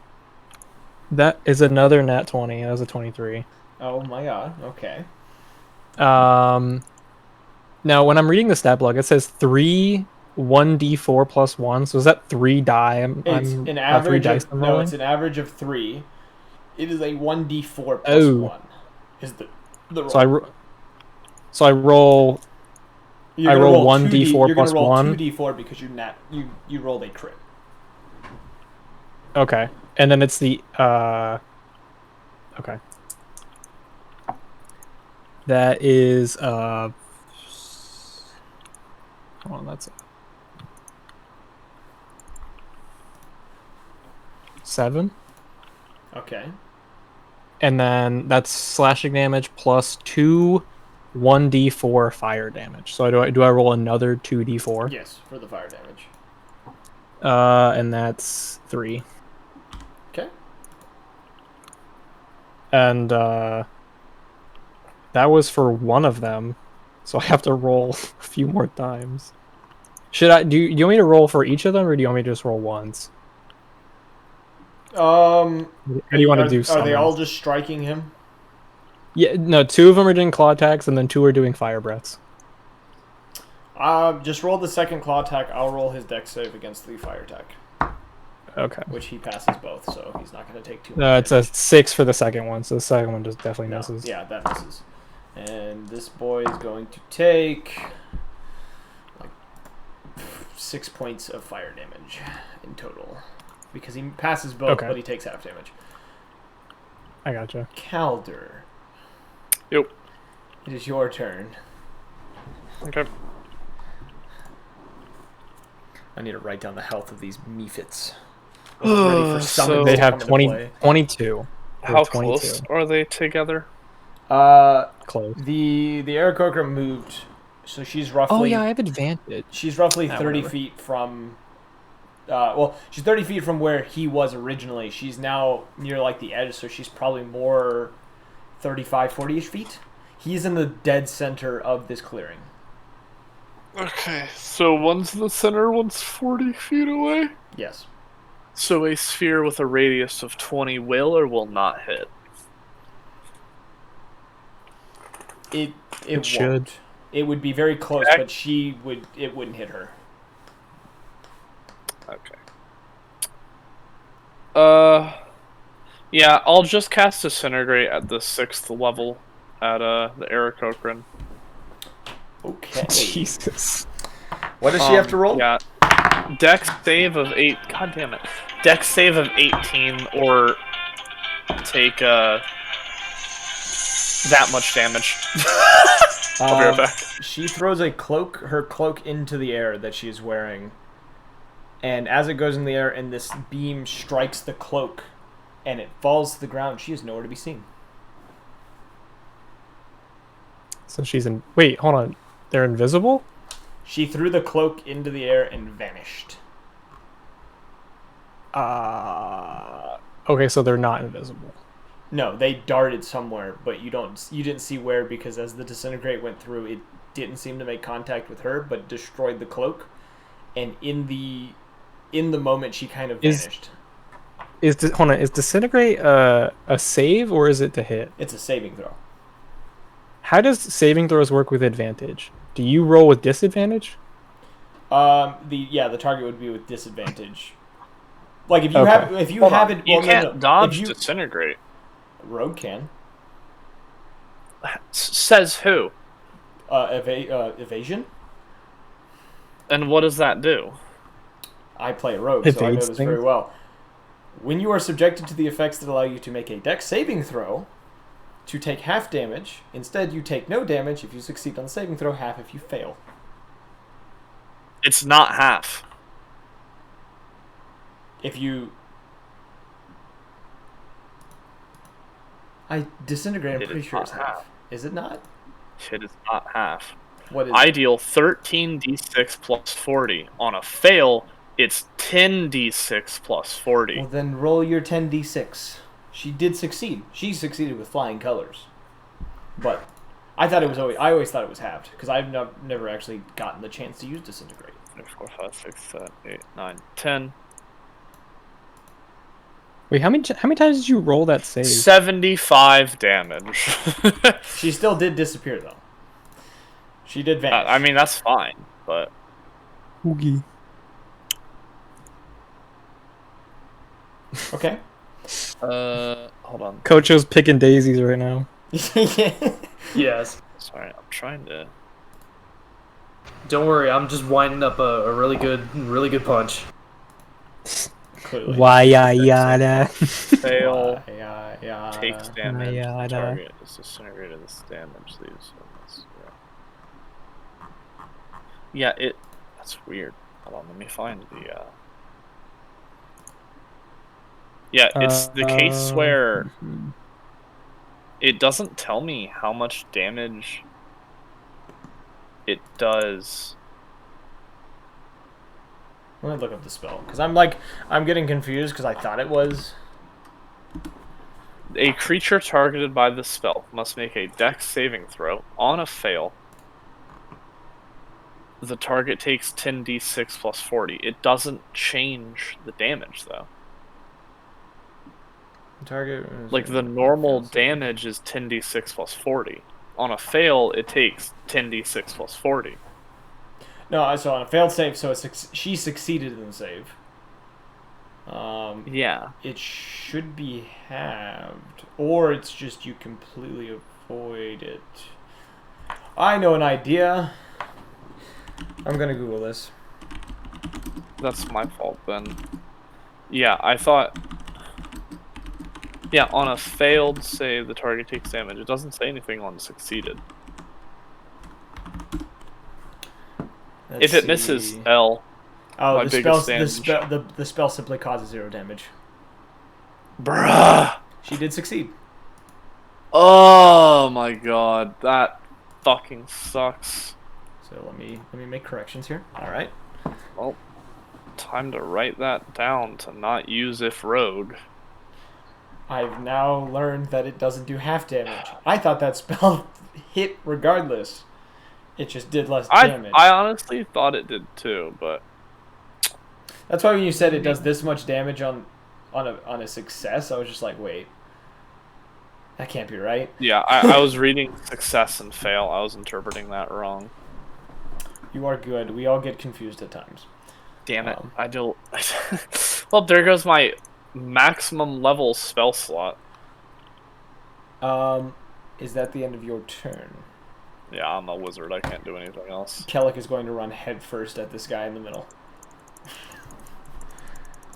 That is another nat 20. That was a 23. Oh my god. Okay. Now when I'm reading the stat block, it says 3 1d4 plus 1. So is that 3 die? It's I'm an 3 average dice of I'm no. rolling? It's an average of 3. It is a 1d4 plus Oh. 1. Is the roll. So I roll. You're I gonna roll 2D 1d4 You're plus gonna roll 1. 2d4 because you rolled a crit. Okay, and then it's the okay. That is hold on, that's 7. Okay. And then that's slashing damage plus 2 1d4 fire damage. So do I roll another 2d4? Yes, for the fire damage. And that's 3. Okay. And that was for one of them, so I have to roll a few more times. Should I do you want me to roll for each of them, or do you want me to just roll once? Or do you want to do Are they all summons? just striking him? Yeah, no, 2 of them are doing claw attacks, and then 2 are doing fire breaths. Just roll the second claw attack. I'll roll his dex save against the fire attack, Okay. which he passes both, so he's not going to take too much. It's a 6 for the second one, so the second one just definitely No, misses. yeah, that misses. And this boy is going to take like 6 points of fire damage in total because he passes both, Okay. but he takes half damage. I gotcha. Calder. Yep. It is your turn. Okay. I need to write down the health of these mephits. Ready for summons So They to have come into 20, play. 22. They have how 22. close are they together? Close. The Aarakocra moved, so she's roughly. Oh yeah, I have advantage. She's roughly 30 whatever. feet from. Well, she's 30 feet from where he was originally. She's now near like the edge, so she's probably more 35, 40-ish feet. He's in the dead center of this clearing. Okay, so one's in the center, one's 40 feet away. Yes. So a sphere with a radius of 20 will or will not hit. It It should. won't. It would be very close, Okay. but it wouldn't hit her. Okay. Yeah, I'll just cast Disintegrate at the 6th level at the Aarakocra. Okay. Jesus. What does she have to roll? Yeah. Dex save of 8. God damn it. Dex save of 18 or take that much damage. I'll be right back. She throws her cloak into the air that she's wearing. And as it goes in the air and this beam strikes the cloak and it falls to the ground, she is nowhere to be seen. So she's in. Wait, hold on. They're invisible? She threw the cloak into the air and vanished. Okay, so they're not invisible. No, they darted somewhere, but you didn't see where because as the disintegrate went through, it didn't seem to make contact with her, but destroyed the cloak. And in the moment, she kind of vanished. Hold on, is disintegrate a save or is it to hit? It's a saving throw. How does saving throws work with advantage? Do you roll with disadvantage? The target would be with disadvantage. Like if you Okay. have it, You well, can't dodge If you, Disintegrate. Rogue can. Says who? Evasion. And what does that do? I play a rogue, so I know Evades this very things. well. When you are subjected to the effects that allow you to make a dex saving throw, to take half damage, instead you take no damage if you succeed on the saving throw, half if you fail. It's not half. If you... I disintegrate, I'm It pretty is sure not it's half. half. Is it not? It is not half. What is I it? deal 13d6 plus 40. On a fail, it's 10d6 plus 40. Well, then roll your 10d6. She did succeed. She succeeded with flying colors. But I always thought it was halved, because I've never actually gotten the chance to use disintegrate. 3, 4, 5, 6, 7, 8, 9, 10. Wait, how many times did you roll that save? 75 damage. She still did disappear, though. She did vanish. I mean, that's fine, but... Oogie. Okay. Hold on. Cocho's picking daisies right now. Yes. Sorry, I'm trying to... Don't worry, I'm just winding up a really good punch. Clearly. Why yada? Fail. Yeah. Takes damage. Yada. Target is disintegrated. This damage leaves. Yeah, that's weird. Hold on, let me find the. Yeah, it's the case where it doesn't tell me how much damage it does. Let me look up the spell, because I'm getting confused because I thought it was. A creature targeted by the spell must make a dex saving throw. On a fail, the target takes 10d6 plus 40. It doesn't change the damage, though. Target. Like, the normal damage is 10d6 plus 40. On a fail, it takes 10d6 plus 40. No, so on a failed save, so she succeeded in the save. Yeah. It should be halved, or it's just you completely avoid it. I know an idea. I'm gonna Google this. That's my fault, then. Yeah, I thought... Yeah, on a failed save, the target takes damage. It doesn't say anything on succeeded. Let's If it misses see. L, Oh, my the biggest the spell simply causes 0 damage. bruh. She did succeed. Oh my god, that fucking sucks. So let me make corrections here. All right. Well, time to write that down to not use if rogue. I've now learned that it doesn't do half damage. I thought that spell hit regardless. It just did less damage. I honestly thought it did too, but That's why when you said it does this much damage on a success, I was just like, wait, that can't be right. yeah, I was reading success and fail. I was interpreting that wrong. You are good. We all get confused at times. Damn it. I don't. Well, there goes my maximum level spell slot. Is that the end of your turn? Yeah, I'm a wizard. I can't do anything else. Kellic is going to run headfirst at this guy in the middle.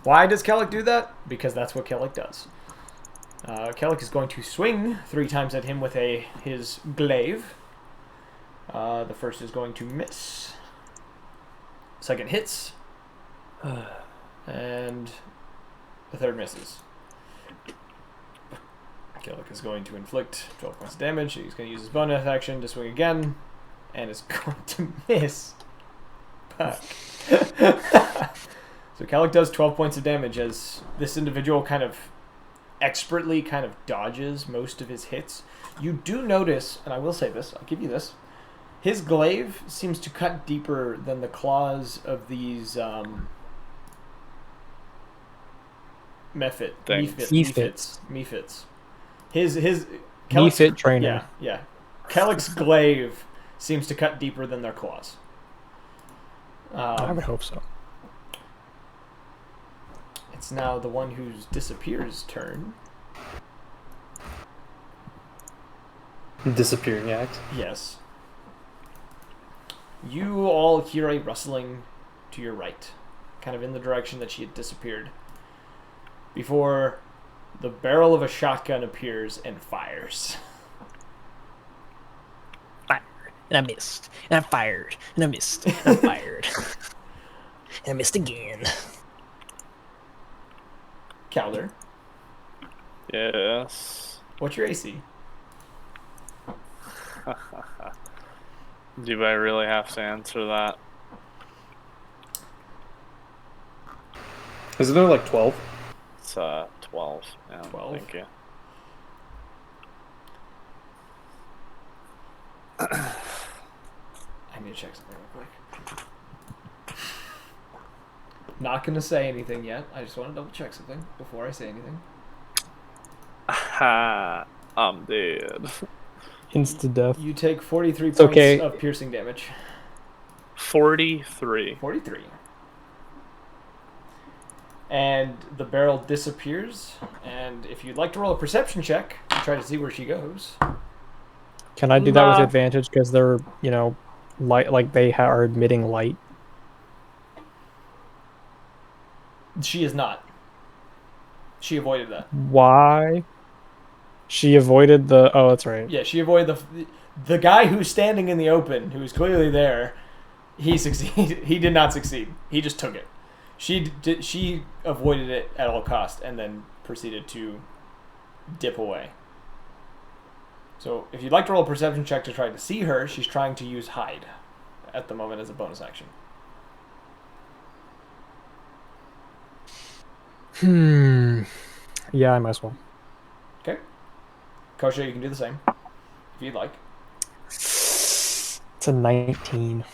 Why does Kellic do that? Because that's what Kellic does. Kellic is going to swing 3 times at him with his glaive. The first is going to miss. Second hits. And the third misses. Kellic is going to inflict 12 points of damage. He's going to use his bonus action to swing again. And is going to miss. Fuck. So Kellic does 12 points of damage as this individual kind of expertly kind of dodges most of his hits. You do notice, and I will say this, I'll give you this, his glaive seems to cut deeper than the claws of these Mephits. His Mephit trainer. Yeah. Kellic's glaive seems to cut deeper than their claws. I would hope so. It's now the one who disappears turn. Disappearing act. Yes. You all hear a rustling to your right, kind of in the direction that she had disappeared, before the barrel of a shotgun appears and fires. Fired, and I missed, and I fired, and I missed, and I fired, and I missed again. Calder, Yes. what's your AC? Do I really have to answer that? Isn't there like 12? It's 12. Yeah, 12? Thank you. I need to check something real quick. Not going to say anything yet. I just want to double check something before I say anything. Ha! I'm dead. Insta death. You take 43 points okay. of piercing damage. 43. 43. And the barrel disappears. And if you'd like to roll a perception check to try to see where she goes. Can I do that with Nah. advantage because they're, light, like they are emitting light? She is not. She avoided that. Why? She avoided the. Oh, that's right. Yeah, she avoided the guy who's standing in the open, who is clearly there. He succeeded. He did not succeed. He just took it. She avoided it at all cost and then proceeded to dip away. So if you'd like to roll a perception check to try to see her, she's trying to use hide at the moment as a bonus action. Yeah, I might as well. Okay. Kosha, you can do the same if you'd like. It's a 19.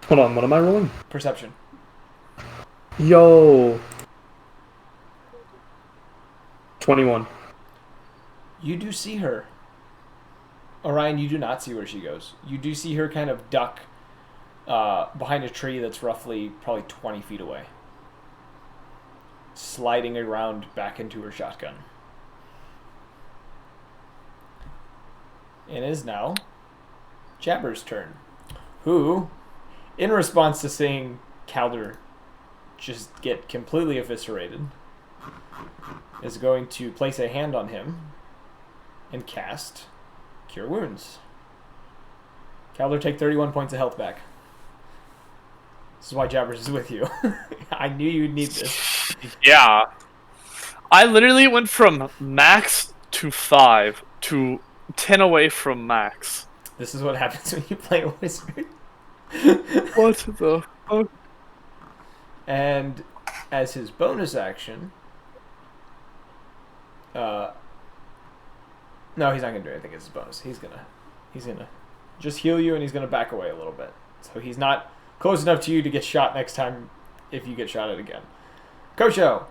Hold on, what am I rolling? Perception. Yo. 21. You do see her. Orion, you do not see where she goes. You do see her kind of duck behind a tree that's roughly probably 20 feet away. Sliding around back into her shotgun. It is now Jabber's turn, who, in response to seeing Calder just get completely eviscerated, is going to place a hand on him and cast Cure wounds. Cowler, take 31 points of health back. This is why Jabbers is with you. I knew you'd need this. Yeah. I literally went from max to 5 to 10 away from max. This is what happens when you play a wizard. What the fuck? And as his bonus action... no, he's not gonna do anything as his bonus. He's gonna just heal you, and he's gonna back away a little bit. So he's not close enough to you to get shot next time if you get shot at again. Kosho.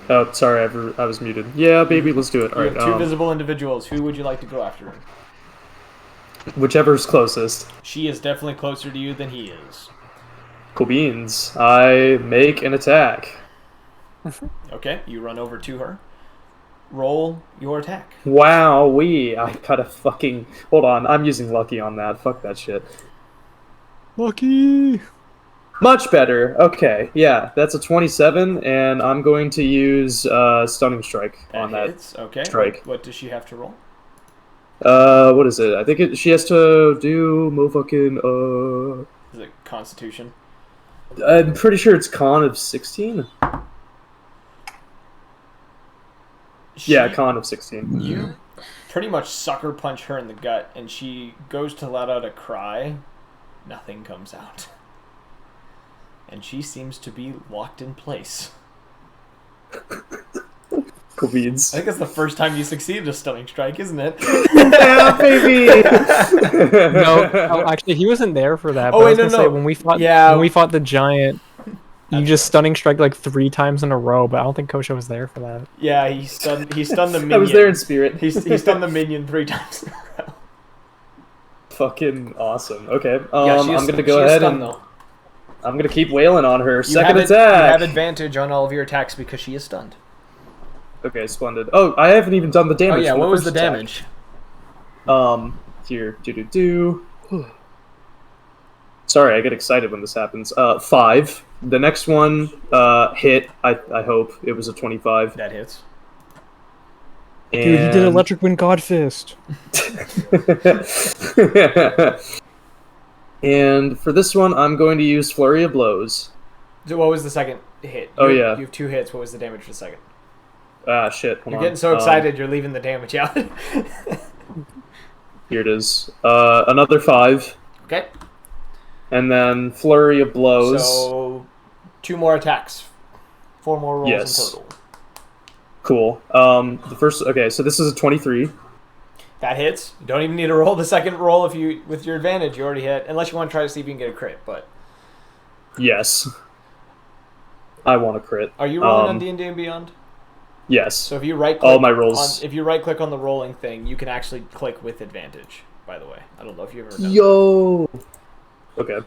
Oh, sorry, I was muted. Yeah, baby, let's do it. All You right. have two visible individuals. Who would you like to go after? Whichever's closest. She is definitely closer to you than he is. Cool beans. I make an attack. Okay, you run over to her. Roll your attack. Wowee. I gotta fucking... Hold on, I'm using lucky on that. Fuck that shit. Lucky. Much better. Okay, yeah, that's a 27, and I'm going to use Stunning Strike on that. Hits. Okay. strike. What does she have to roll? What is it? I think she has to do motherfucking, Is it Constitution? I'm pretty sure it's con of 16. Yeah, con of 16. You pretty much sucker punch her in the gut, and she goes to let out a cry. Nothing comes out. And she seems to be locked in place. Cool beans. I think it's the first time you succeeded a stunning strike, isn't it? Yeah, baby! No, actually, he wasn't there for that. Oh, but wait, I was no, gonna say, no. when we fought the giant, you just stunning strike like 3 times in a row. But I don't think Kosha was there for that. Yeah, he stunned the minion. I was there in spirit. He stunned the minion 3 times in a row. Fucking awesome. Okay, I'm gonna go ahead and I'm gonna keep wailing on her. Second attack. You have advantage on all of your attacks because she is stunned. Okay, splendid. Oh, I haven't even done the damage. Oh yeah, from what was the first attack. damage? Here, do. Sorry, I get excited when this happens. 5. The next one, hit. I hope it was a 25. That hits. Dude, he did Electric Wind God Fist. And for this one, I'm going to use Flurry of Blows. So what was the second hit? Oh, You yeah. have 2 hits. What was the damage for the second? Ah, shit. Hold You're on. getting so excited, you're leaving the damage out. Here it is. Another 5. Okay. And then Flurry of Blows. So 2 more attacks. 4 more rolls Yes. in total. Cool. The first. Okay, so this is a 23. That hits. You don't even need to roll the second roll if you with your advantage. You already hit, unless you want to try to see if you can get a crit. But Yes. I want a crit. are you rolling on D&D and Beyond? Yes. So if you right click All my rolls. if you right click on the rolling thing, you can actually click with advantage. By the way, I don't know if you've ever done Yo. Okay.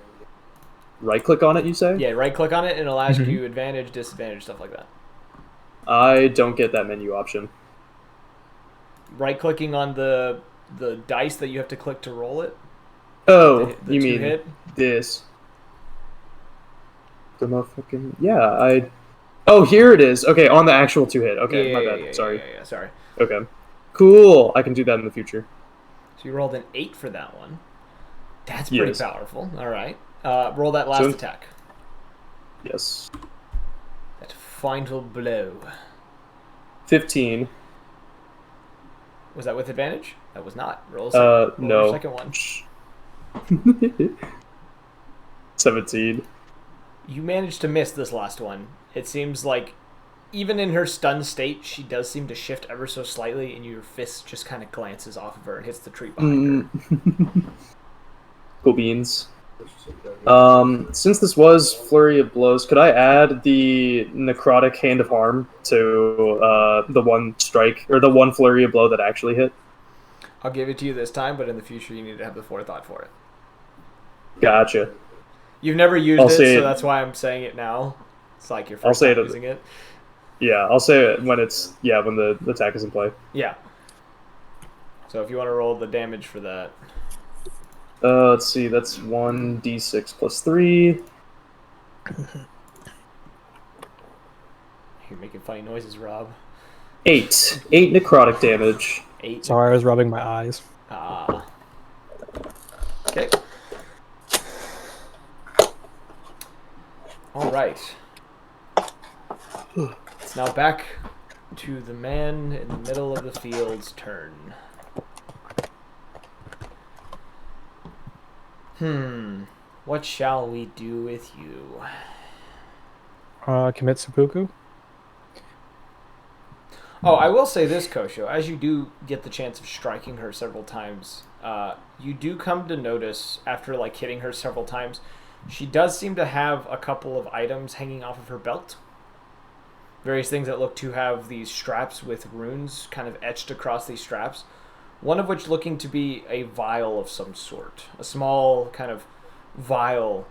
Right click on it, you say? that. Yeah, right click on it and it'll ask you advantage, disadvantage, stuff like that. I don't get that menu option. Right clicking on the dice that you have to click to roll it. Oh, the you 2 mean hit. this? The motherfucking yeah. Oh, here it is. Okay, on the actual 2 hit. Okay, my bad. Sorry. Yeah, sorry. Okay. Cool. I can do that in the future. So you rolled an 8 for that one. That's pretty Yes. powerful. All right. Roll that last So- attack. Yes. That final blow. 15. Was that with advantage? That was not. Roll your No. second one. 17. You managed to miss this last one. It seems like even in her stunned state, she does seem to shift ever so slightly, and your fist just kind of glances off of her and hits the tree behind her. Cool beans. Since this was Flurry of Blows, could I add the Necrotic Hand of Harm to the one strike, or the one Flurry of Blow that actually hit? I'll give it to you this time, but in the future you need to have the forethought for it. Gotcha. You've never used I'll it, say so it. that's why I'm saying it now. It's like your I'll first say time it. using it. Yeah, I'll say it when it's when the attack is in play. Yeah. So if you want to roll the damage for that. Let's see, that's 1d6 plus 3. You're making funny noises, Rob. 8 necrotic damage. 8. Sorry, I was rubbing my eyes. Ah. Okay. All right. It's now back to the man in the middle of the field's turn. What shall we do with you? Commit seppuku. Oh, I will say this, Kosho. As you do get the chance of striking her several times, you do come to notice, after like hitting her several times, she does seem to have a couple of items hanging off of her belt. Various things that look to have these straps with runes kind of etched across these straps. One of which looking to be a vial of some sort. A small kind of vial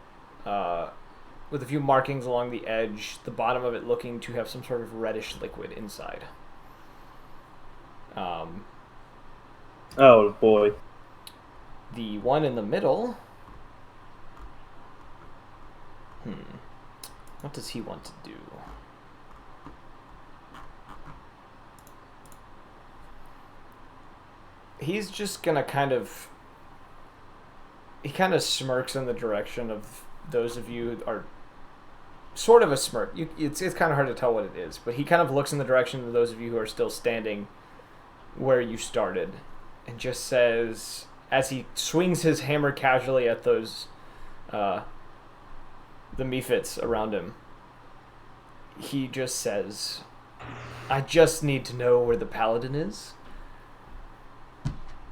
with a few markings along the edge. The bottom of it looking to have some sort of reddish liquid inside. Oh boy. The one in the middle. What does he want to do? He's just gonna he kind of smirks in the direction of those of you who are sort of a smirk. It's kind of hard to tell what it is, but he kind of looks in the direction of those of you who are still standing where you started, and just says, as he swings his hammer casually at those the mephits around him, he just says, "I just need to know where the paladin is,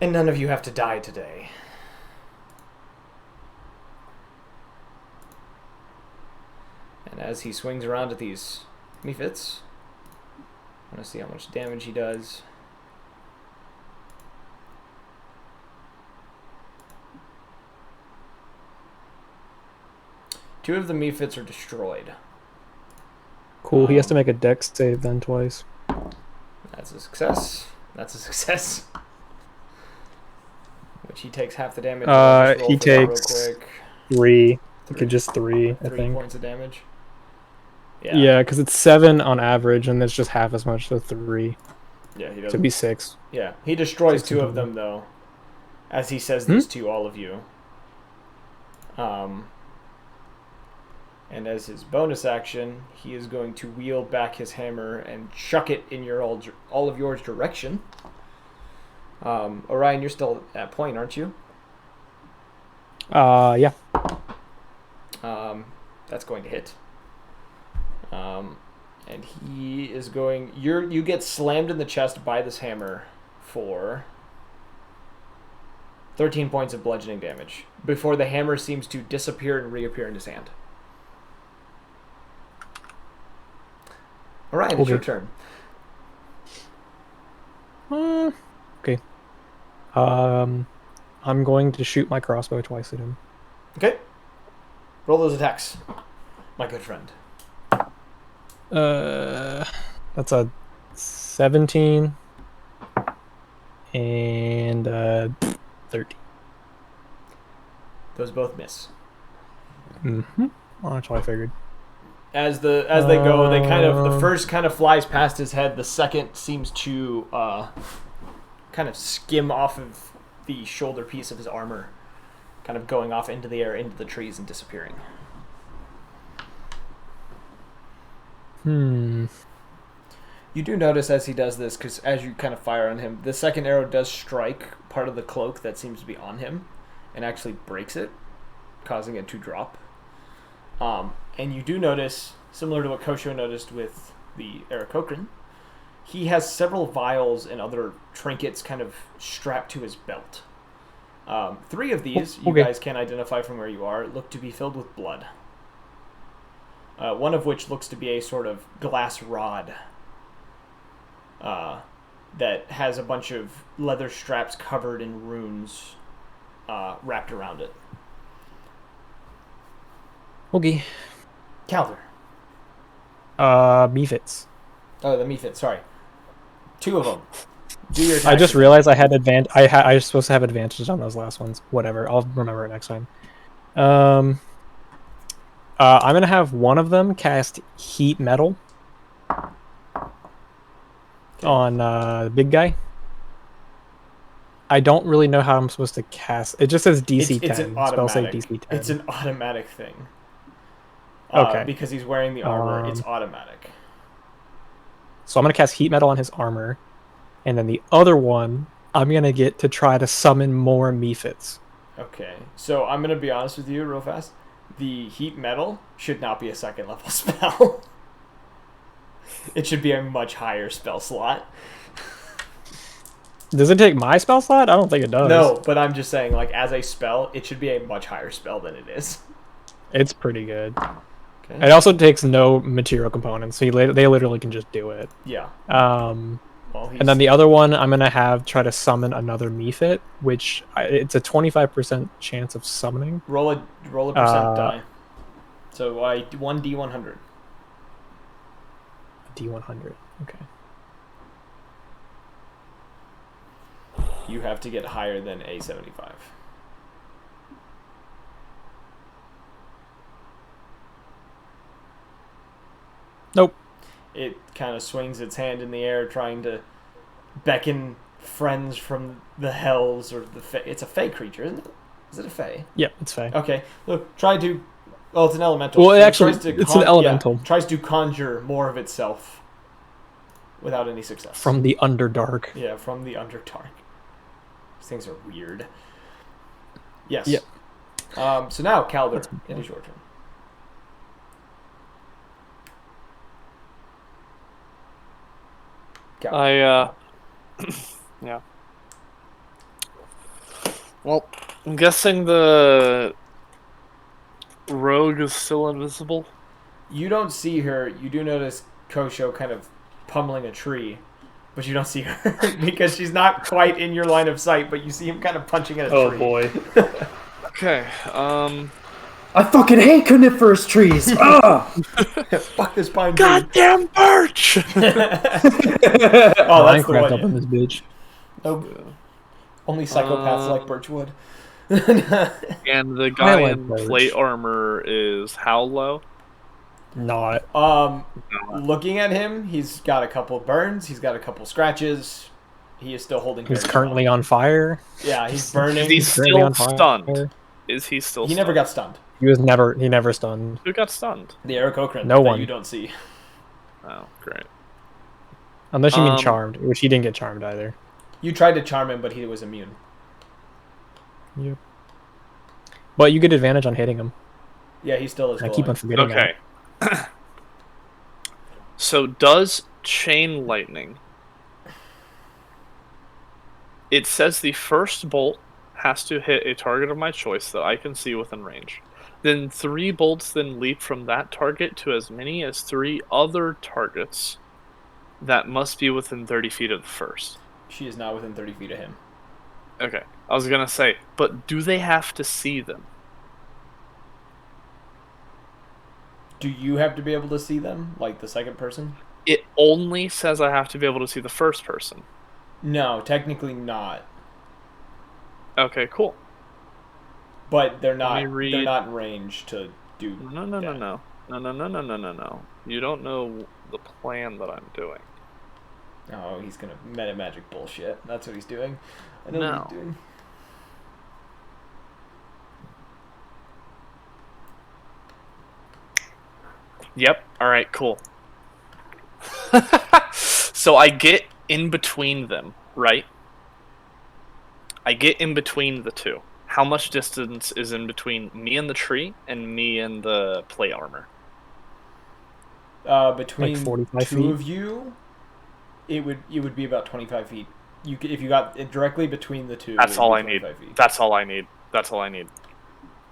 and none of you have to die today." And as he swings around at these mephits, I want to see how much damage he does. Two of the mephits are destroyed. Cool. He has to make a dex save then twice. That's a success. That's a success. Which he takes half the damage. He takes 3. Just 3, I 3 think. points of damage. Yeah, because it's 7 on average, and it's just half as much, so 3. Yeah, he So does. it'd be 6. Yeah, he destroys 6 2 of total. them though, as he says this to all of you. And as his bonus action, he is going to wheel back his hammer and chuck it in your all of yours direction. Orion, you're still at point, aren't you? Yeah. That's going to hit. And he is going. You get slammed in the chest by this hammer for 13 points of bludgeoning damage before the hammer seems to disappear and reappear in his hand. Orion, it's your turn. Okay. I'm going to shoot my crossbow twice at him. Okay. Roll those attacks, my good friend. That's a 17 and 13. Those both miss. Mm-hmm. Well, that's what I figured. As they go, they the first kind of flies past his head. The second seems to kind of skim off of the shoulder piece of his armor, kind of going off into the air, into the trees, and disappearing. You do notice as he does this, because as you kind of fire on him, the second arrow does strike part of the cloak that seems to be on him, and actually breaks it, causing it to drop. And you do notice, similar to what Kosho noticed with the Aarakocra, he has several vials and other trinkets kind of strapped to his belt. 3 of these, you guys can identify from where you are, look to be filled with blood. One of which looks to be a sort of glass rod that has a bunch of leather straps covered in runes wrapped around it. Okay. Calder. Mephits. Oh, the mephit. Sorry, 2 of them. Do your I just attacks. realized I had I was supposed to have advantages on those last ones. Whatever. I'll remember it next time. I'm gonna have one of them cast heat metal on the big guy. I don't really know how I'm supposed to cast. It just says DC 10. It's an Spell save automatic. DC 10. It's an automatic thing. Okay. Because he's wearing the armor, it's automatic. So I'm gonna cast heat metal on his armor, and then the other one I'm gonna get to try to summon more Mephits. Okay, so I'm gonna be honest with you real fast. The heat metal should not be a second level spell. It should be a much higher spell slot. Does it take my spell slot? I don't think it does. No, but I'm just saying, like, as a spell, it should be a much higher spell than it is. It's pretty good. Okay. It also takes no material components, so they literally can just do it. Yeah. Well, and then the other one, I'm gonna try to summon another Mephit, which it's a 25% chance of summoning. Roll a percent die. So 1d100. D100. Okay. You have to get higher than a 75. Nope. It kind of swings its hand in the air, trying to beckon friends from the hells or the it's a fey creature, isn't it? Is it a fey? Yeah, it's fey. Okay. Look, try to. Well, it's an elemental. Well, so actually, it's an elemental. Yeah, tries to conjure more of itself without any success. From the Underdark. Yeah, from the Underdark. These things are weird. Yes. Yep. So now, Calder, it is your turn. Yeah. Well, I'm guessing the rogue is still invisible. You don't see her. You do notice Kosho kind of pummeling a tree, but you don't see her because she's not quite in your line of sight, but you see him kind of punching at a tree. Oh boy. Okay, I fucking hate coniferous trees! Ah! Fuck this pine tree. goddamn birch! Oh, that's the Minecraft one. up in this bitch. Nope. Only psychopaths like birchwood. And the guy like in birch. plate armor is how low? Not. Looking at him, he's got a couple burns. He's got a couple scratches. He is still holding. He's very currently strong. on fire. Yeah, he's burning. He's currently still on fire. stunned. Is he still He stunned? never got stunned. He never stunned. Who got stunned? The Aarakocra No that one. you don't see. Oh, great. Unless you mean Um, charmed, which he didn't get charmed either. You tried to charm him, but he was immune. Yep. But you get advantage on hitting him. Yeah, he still is. I keep on forgetting Okay. So does chain lightning? It says the first bolt has to hit a target of my choice that I can see within range. Then 3 bolts then leap from that target to as many as 3 other targets that must be within 30 feet of the first. She is not within 30 feet of him. Okay. I was gonna say, but do they have to see them? Do you have to be able to see them, like the second person? It only says I have to be able to see the first person. No, technically not. Okay, cool. But they're not. Let me read- They're not in range to do. No. You don't know the plan that I'm doing. Oh, he's gonna meta magic bullshit. That's what he's doing. I know No. what he's doing. Yep. All right. Cool. So I get in between them, right? I get in between the two. How much distance is in between me and the tree and me and the plate armor? Between Like 45 two feet? of you, it would be about 25 feet. If you got it directly between the two. That's it would all be I need. 25 feet. That's all I need. That's all I need.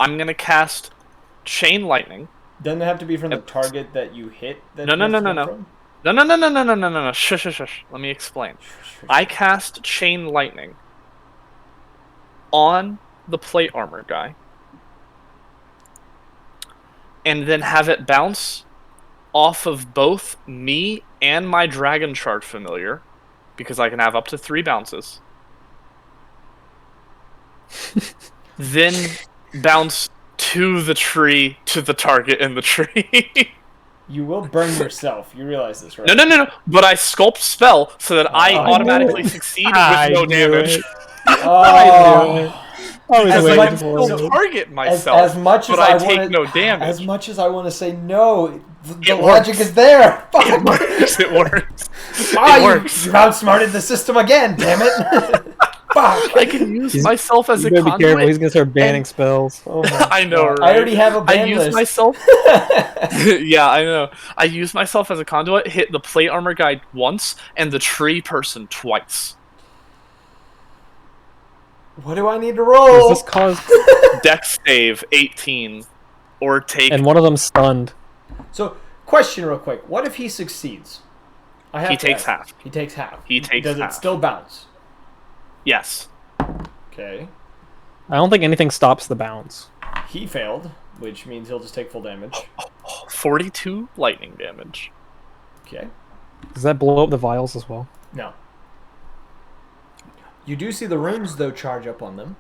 I'm gonna cast chain lightning. Doesn't it have to be from the Yep. target that you hit? That No, it has to no. come from? No. Shush. Let me explain. I cast chain lightning on the plate armor guy, and then have it bounce off of both me and my dragon shard familiar, because I can have up to 3 bounces. Then bounce to the tree, to the target in the tree. You will burn yourself. You realize this, right? No. But I sculpt spell so that I automatically succeed with no damage. Oh. I was Because I waiting can for still it. target myself, As much as but I wanna, take no damage. As much as I want to say no, the It logic works. is there. Fuck. It works. It works. Ah, It works. You outsmarted the system again. Damn it. Fuck. I can use myself as You a better be careful. conduit. He's gonna start banning and- spells. Oh my I know, God. right? I already have a ban I use list. myself. Yeah, I know. I use myself as a conduit, hit the plate armor guy once, and the tree person twice. What do I need to Does roll? this cause? Dex save 18, or take. And one of them stunned. So, question real quick. What if he succeeds? I have He to takes ask. half. He takes half. He takes Does half. it still bounce? Yes. Okay. I don't think anything stops the bounce. He failed, which means he'll just take full damage. 42 lightning damage. Okay. Does that blow up the vials as well? No. You do see the runes, though, charge up on them.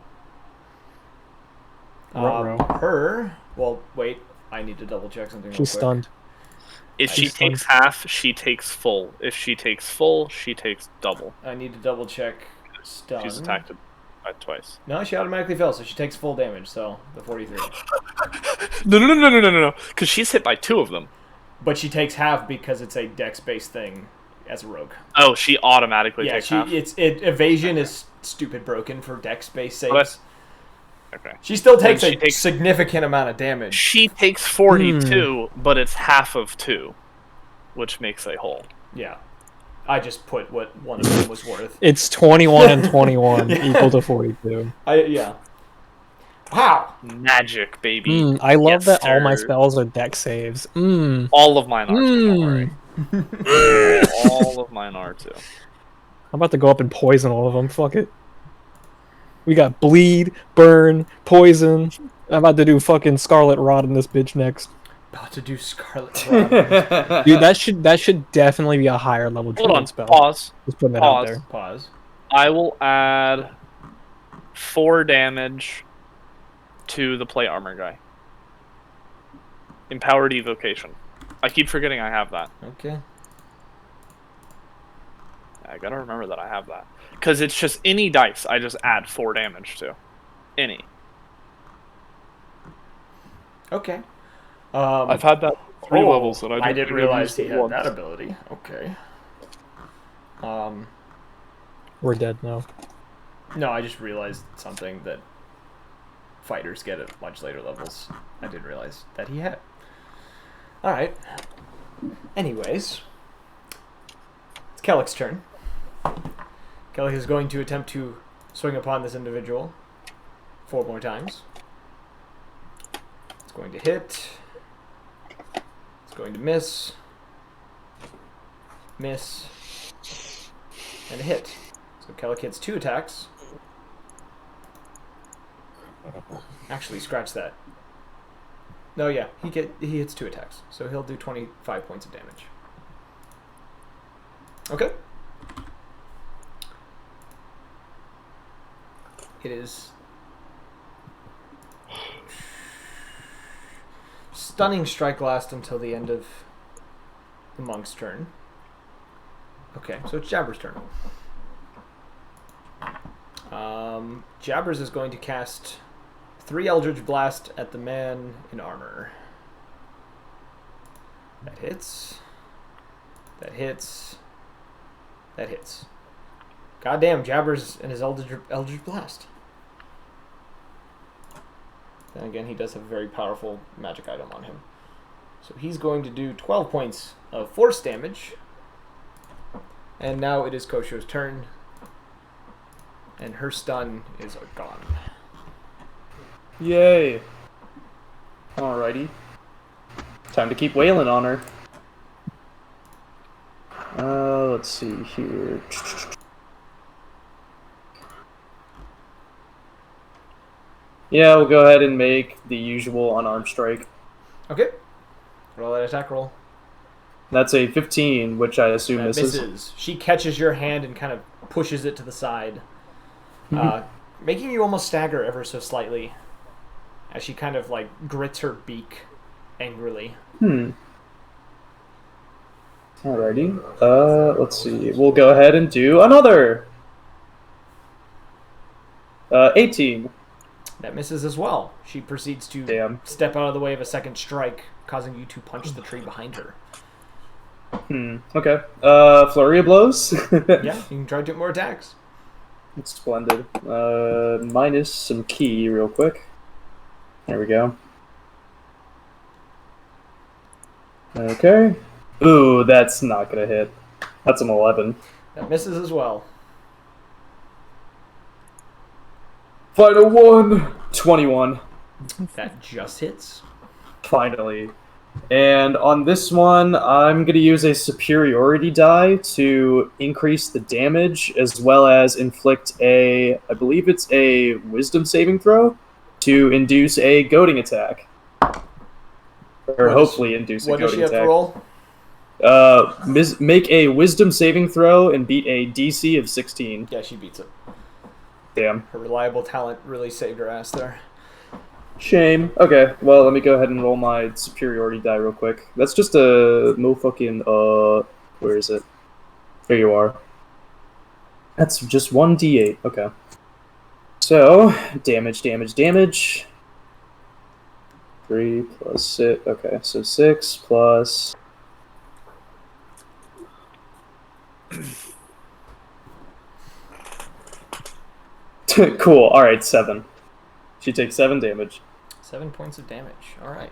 Ruh-roh. Her... Well, wait. I need to double check something real She's quick. stunned. If she She's takes half, she takes full. If she takes full, she takes double. I need to double check stun. She's attacked by twice. No, she automatically fails, so she takes full damage, so the 43. No. Because she's hit by 2 of them. But she takes half because it's a dex-based thing as a rogue. Oh, she automatically Yeah, takes half. evasion is stupid broken for dex-based saves. But- Okay. She still takes Then she a takes- significant amount of damage. She takes 42, but it's half of 2, which makes a whole. Yeah. I just put what one of them was worth. It's 21 and 21 equal to 42. Yeah. Wow. Magic, baby. I love Yes, that all my sir. spells are deck saves. All of mine are too, don't worry. All of mine are too. I'm about to go up and poison all of them. Fuck it. We got bleed, burn, poison. I'm about to do fucking Scarlet Rot in this bitch next. About to do Scarlet Rot. Dude, that should definitely be a higher level Hold druid on, spell. pause. Just putting that out Pause. there. Pause. I will add 4 damage to the plate armor guy. Empowered evocation. I keep forgetting I have that. Okay. I gotta remember that I have that. Because it's just any dice I just add 4 damage to. Any. Okay. I've had that 3 levels that I didn't realize he had once. that ability. Okay. We're dead now. No, I just realized something that fighters get at much later levels. I didn't realize that he had. Alright. Anyways. It's Kellick's turn. Kellick is going to attempt to swing upon this individual 4 more times. It's going to hit. It's going to miss. Miss. And a hit. So Kellick hits 2 attacks. Actually, scratch that. No, yeah, he hits 2 attacks. So he'll do 25 points of damage. Okay. It is stunning strike last until the end of the monk's turn. Okay, so it's Jabber's turn. Jabbers is going to cast 3 Eldritch Blast at the man in armor. That hits. That hits. That hits. Goddamn, Jabbers and his Eldritch Blast. Then again, he does have a very powerful magic item on him. So he's going to do 12 points of force damage. And now it is Kosho's turn. And her stun is gone. Yay. Alrighty. Time to keep wailing on her. Let's see here. Yeah, we'll go ahead and make the usual unarmed strike. Okay. Roll that attack roll. That's a 15, which I assume That misses. misses. She catches your hand and kind of pushes it to the side, making you almost stagger ever so slightly as she kind of like grits her beak angrily. Alrighty. Let's see. We'll go ahead and do another. 18. That misses as well. She proceeds to Damn. step out of the way of a second strike, causing you to punch the tree behind her. Okay. Flurry of blows. Yeah, you can try to do more attacks. It's splendid. Minus some key real quick. There we go. Okay. Ooh, that's not gonna hit. That's an 11. That misses as well. Final one! 21. That just hits. Finally. And on this one, I'm going to use a superiority die to increase the damage as well as inflict I believe it's a wisdom saving throw to induce a goading attack. Or hopefully induce a What does goading she have to attack. roll? Make a wisdom saving throw and beat a DC of 16. Yeah, she beats it. Damn. Her reliable talent really saved her ass there. Shame. Okay, well, let me go ahead and roll my superiority die real quick. That's just a motherfucking, where is it? There you are. That's just 1d8. Okay. So, damage. 3 plus 6. Okay, so 6 plus... Cool, alright, 7. She takes 7 damage. 7 points of damage. Alright.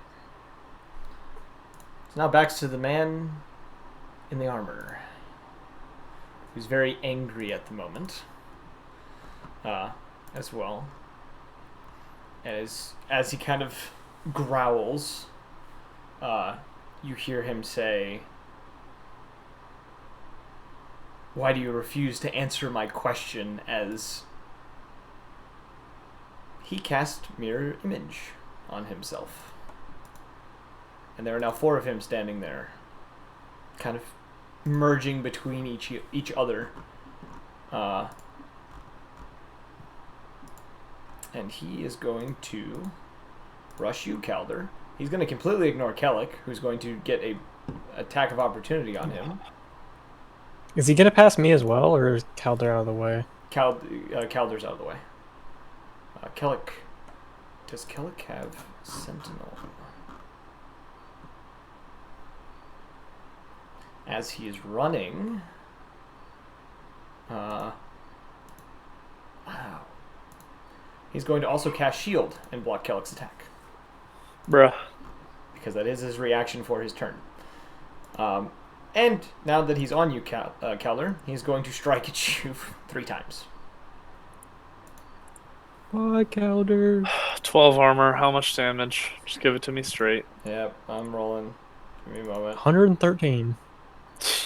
So now back to the man in the armor, who's very angry at the moment. As well. As he kind of growls, you hear him say, "Why do you refuse to answer my question?" as he cast mirror image on himself. And there are now 4 of him standing there, kind of merging between each other. And he is going to rush you, Calder. He's going to completely ignore Kellic, who's going to get a attack of opportunity on him. Is he gonna pass me as well, or is Calder out of the way? Calder's out of the way. Kellic. Does Kellic have Sentinel? As he is running... wow. He's going to also cast Shield and block Kellic's attack. Bruh. Because that is his reaction for his turn. And now that he's on you, Calder, he's going to strike at you 3 times. Bye, Calder. 12 armor. How much damage? Just give it to me straight. Yep, I'm rolling. Give me a moment. 113.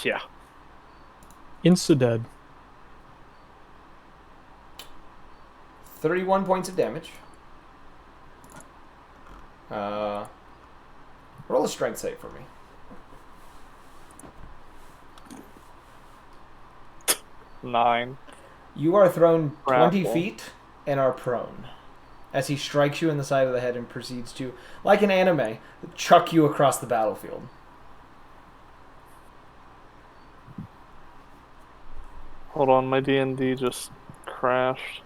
Yeah. Insta-dead. 31 points of damage. Roll a strength save for me. 9. You are thrown 20 Grapple. feet and are prone as he strikes you in the side of the head and proceeds to, like an anime, chuck you across the battlefield. Hold on, my D&D just crashed.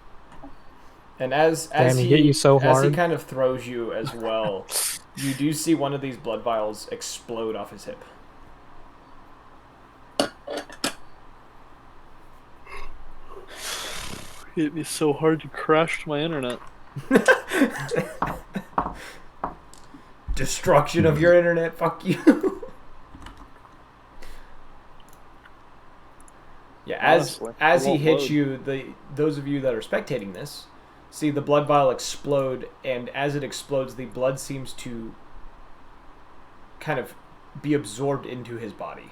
And as Damn, he hit you so as he hard. kind of throws you as well, you do see one of these blood vials explode off his hip. Hit me so hard you crashed my internet. Destruction of your internet, fuck you. Yeah, Honestly, as it he won't hits load. you, those of you that are spectating this see the blood vial explode, and as it explodes, the blood seems to kind of be absorbed into his body.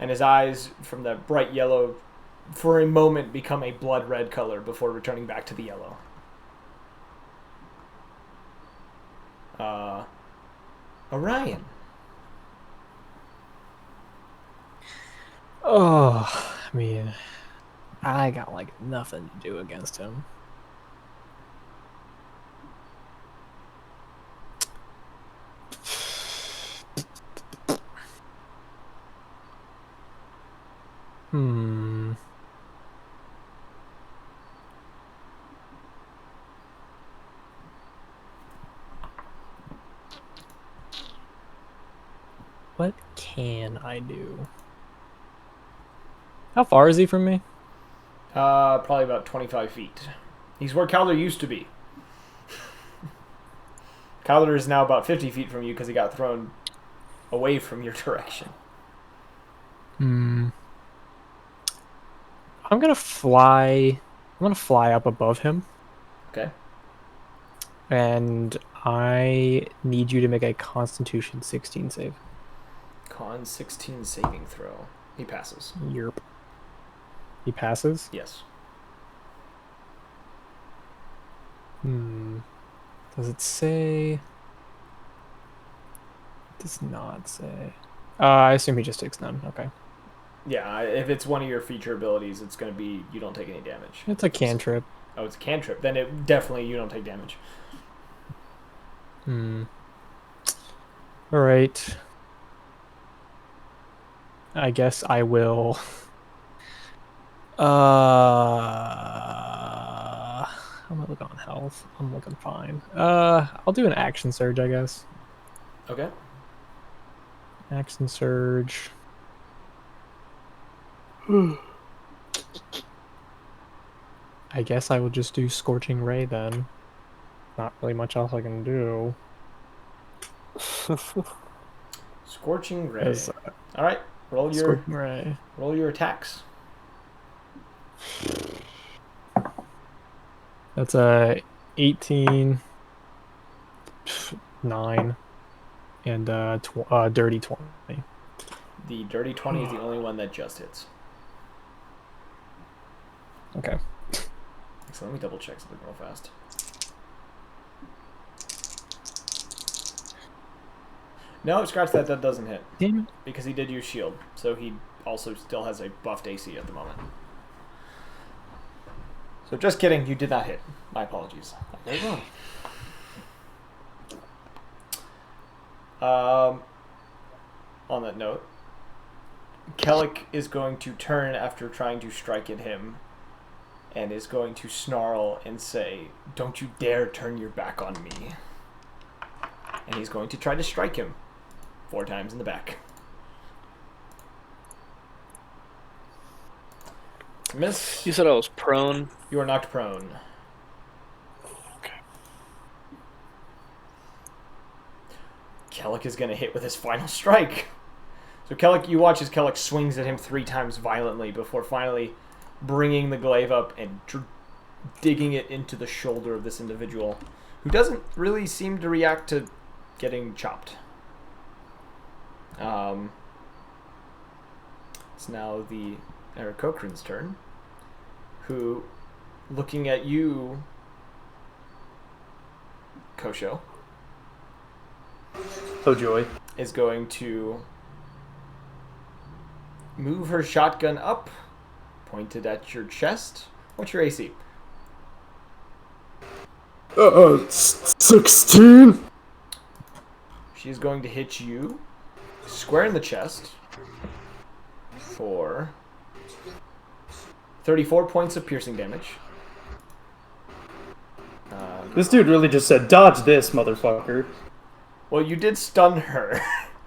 And his eyes, from the bright yellow, for a moment become a blood red color before returning back to the yellow. Orion. Oh, I mean, I got like nothing to do against him. can I do? How far is he from me? Probably about 25 feet. He's where Calder used to be. Calder is now about 50 feet from you because he got thrown away from your direction. I'm gonna fly. I'm gonna fly up above him, Okay. and I need you to make a Constitution 16 save. Con 16 saving throw. He passes. Yerp. He passes. Yes. Does it say? It does not say. I assume he just takes none. Okay. Yeah, if it's one of your feature abilities, it's going to be you don't take any damage. It's a cantrip. Oh, it's a cantrip. Then it definitely you don't take damage. All right. I guess I will. How am I looking on health? I'm looking fine. I'll do an action surge, I guess. Okay. Action surge. I guess I will just do Scorching Ray then. Not really much else I can do. Scorching Ray. As, All right. Scorching Ray. Roll your attacks. That's a 18, 9, and dirty 20. The dirty 20 is the only one that just hits. Okay. So let me double check something real fast. No, scratch that. That doesn't hit. Damn it. Because he did use shield. So he also still has a buffed AC at the moment. So just kidding. You did not hit. My apologies. There you go. On that note, Kellic is going to turn after trying to strike at him and is going to snarl and say, "Don't you dare turn your back on me." And he's going to try to strike him 4 times in the back. Miss. You said I was prone. You are knocked prone. Okay. Kellic is going to hit with his final strike. So Kellic, you watch as Kellic swings at him 3 times violently before finally bringing the glaive up and digging it into the shoulder of this individual, who doesn't really seem to react to getting chopped. It's now the Eric Cochran's turn, who, looking at you, Kosho, Oh joy. is going to move her shotgun up, pointed at your chest. What's your AC? 16. She's going to hit you square in the chest for 34 points of piercing damage. This dude really just said, "Dodge this, motherfucker." Well, you did stun her,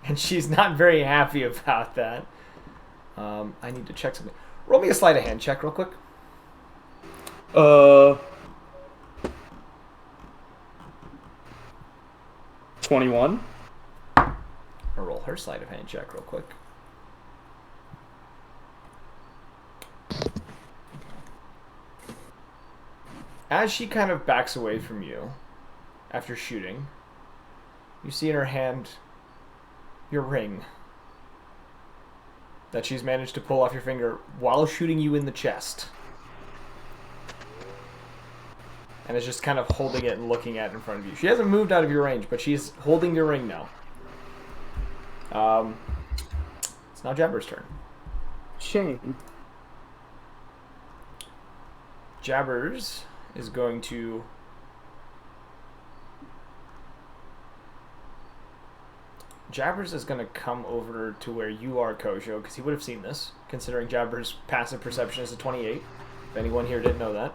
and she's not very happy about that. I need to check something. Roll me a sleight of hand check real quick. 21. I'll roll her sleight of hand check real quick. As she kind of backs away from you after shooting, you see in her hand your ring that she's managed to pull off your finger while shooting you in the chest. And is just kind of holding it and looking at it in front of you. She hasn't moved out of your range, but she's holding your ring now. It's now Jabber's turn. Shame. Jabbers is going to come over to where you are, Kojo, because he would have seen this, considering Jabber's passive perception is a 28. If anyone here didn't know that.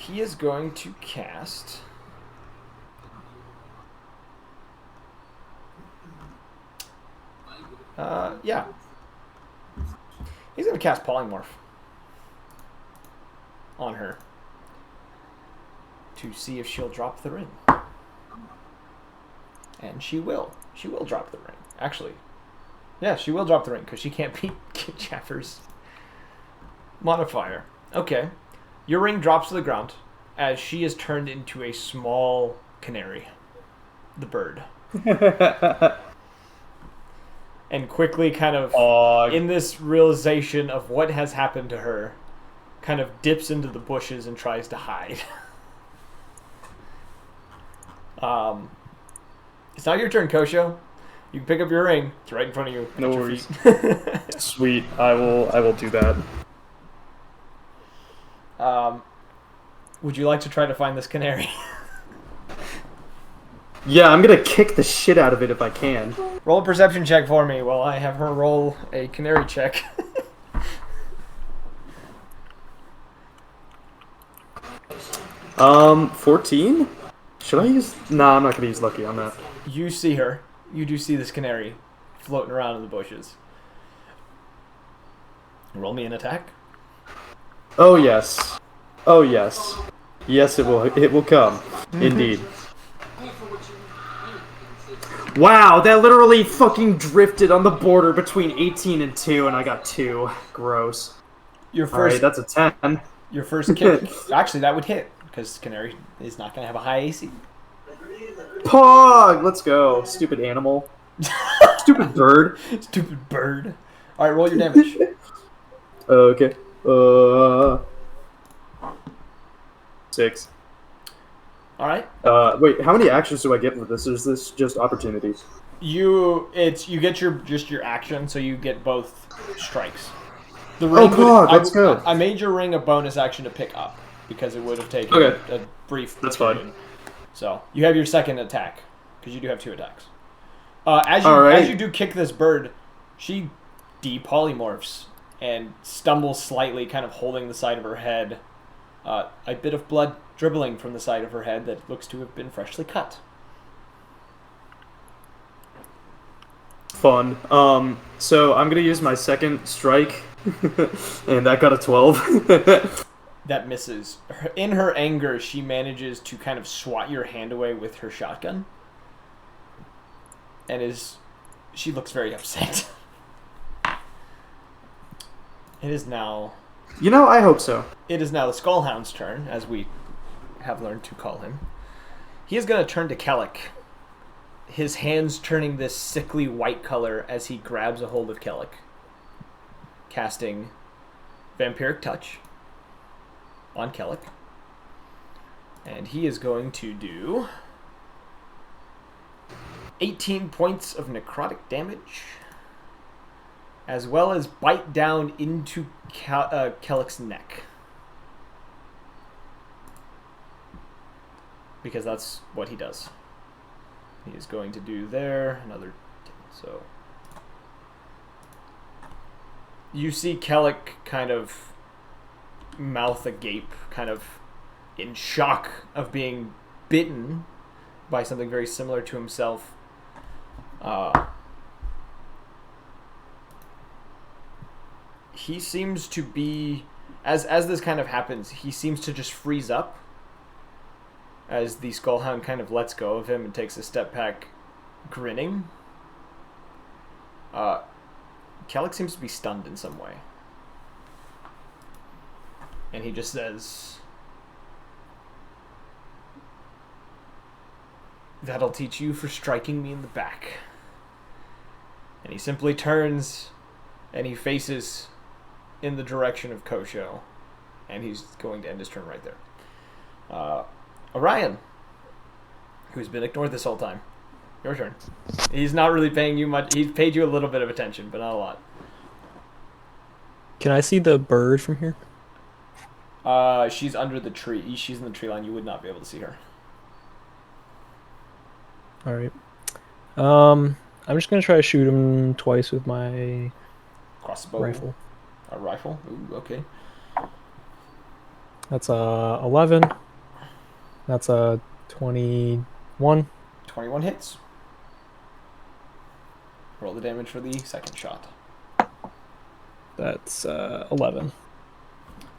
he is going to cast. Yeah. He's going to cast Polymorph on her to see if she'll drop the ring. And she will. She will drop the ring. Actually, yeah, she will drop the ring because she can't beat Jaffer's modifier. Okay. Your ring drops to the ground as she is turned into a small canary. The bird. And quickly kind of, in this realization of what has happened to her, kind of dips into the bushes and tries to hide. It's not your turn, Kosho. You can pick up your ring. It's right in front of you. No worries. Sweet. I will do that. Would you like to try to find this canary? Yeah, I'm gonna kick the shit out of it if I can. Roll a perception check for me while I have her roll a canary check. 14? Should I use... Nah, I'm not gonna use lucky on that. You see her. You do see this canary floating around in the bushes. Roll me an attack. Oh, yes. Oh, yes. Yes, it will come. Indeed. Wow, that literally fucking drifted on the border between 18 and 2, and I got 2. Gross. Your first... Alright, that's a 10. Your first kick... Actually, that would hit, because canary is not going to have a high AC. Pog! Let's go. Stupid animal. Stupid bird. Stupid bird. Alright, roll your damage. Okay. 6. Alright. Wait, how many actions do I get with this? Or is this just opportunities? You get your action, so you get both strikes. The ring Pog, let's go. I made your ring a bonus action to pick up, because it would have taken a brief That's period. fine. So, you have your second attack, because you do have 2 attacks. As you do kick this bird, she depolymorphs and stumbles slightly, kind of holding the side of her head. A bit of blood dribbling from the side of her head that looks to have been freshly cut. Fun. So I'm gonna use my second strike, and that got a 12. That misses. In her anger, she manages to kind of swat your hand away with her shotgun. And she looks very upset. It is now... You know, I hope so. It is now the Skullhound's turn, as we have learned to call him. He is going to turn to Kellic, his hands turning this sickly white color as he grabs a hold of Kellic, casting Vampiric Touch on Kellic. And he is going to do 18 points of necrotic damage, as well as bite down into Kellic's neck. Because that's what he does. He is going to do there another... So... You see Kellic kind of mouth agape, kind of in shock of being bitten by something very similar to himself. He seems to be, as this kind of happens, he seems to just freeze up as the Skullhound kind of lets go of him and takes a step back, grinning. Kellic seems to be stunned in some way. And he just says, "That'll teach you for striking me in the back." And he simply turns and he faces in the direction of Kosho. And he's going to end his turn right there. Orion, who's been ignored this whole time. Your turn. He's not really paying you much. He's paid you a little bit of attention, but not a lot. Can I see the bird from here? She's under the tree. She's in the tree line. You would not be able to see her. Alright. I'm just gonna try to shoot him twice with my Crossbow. rifle. A rifle? Ooh, okay. That's a 11. That's a 21. 21 hits. Roll the damage for the second shot. That's 11.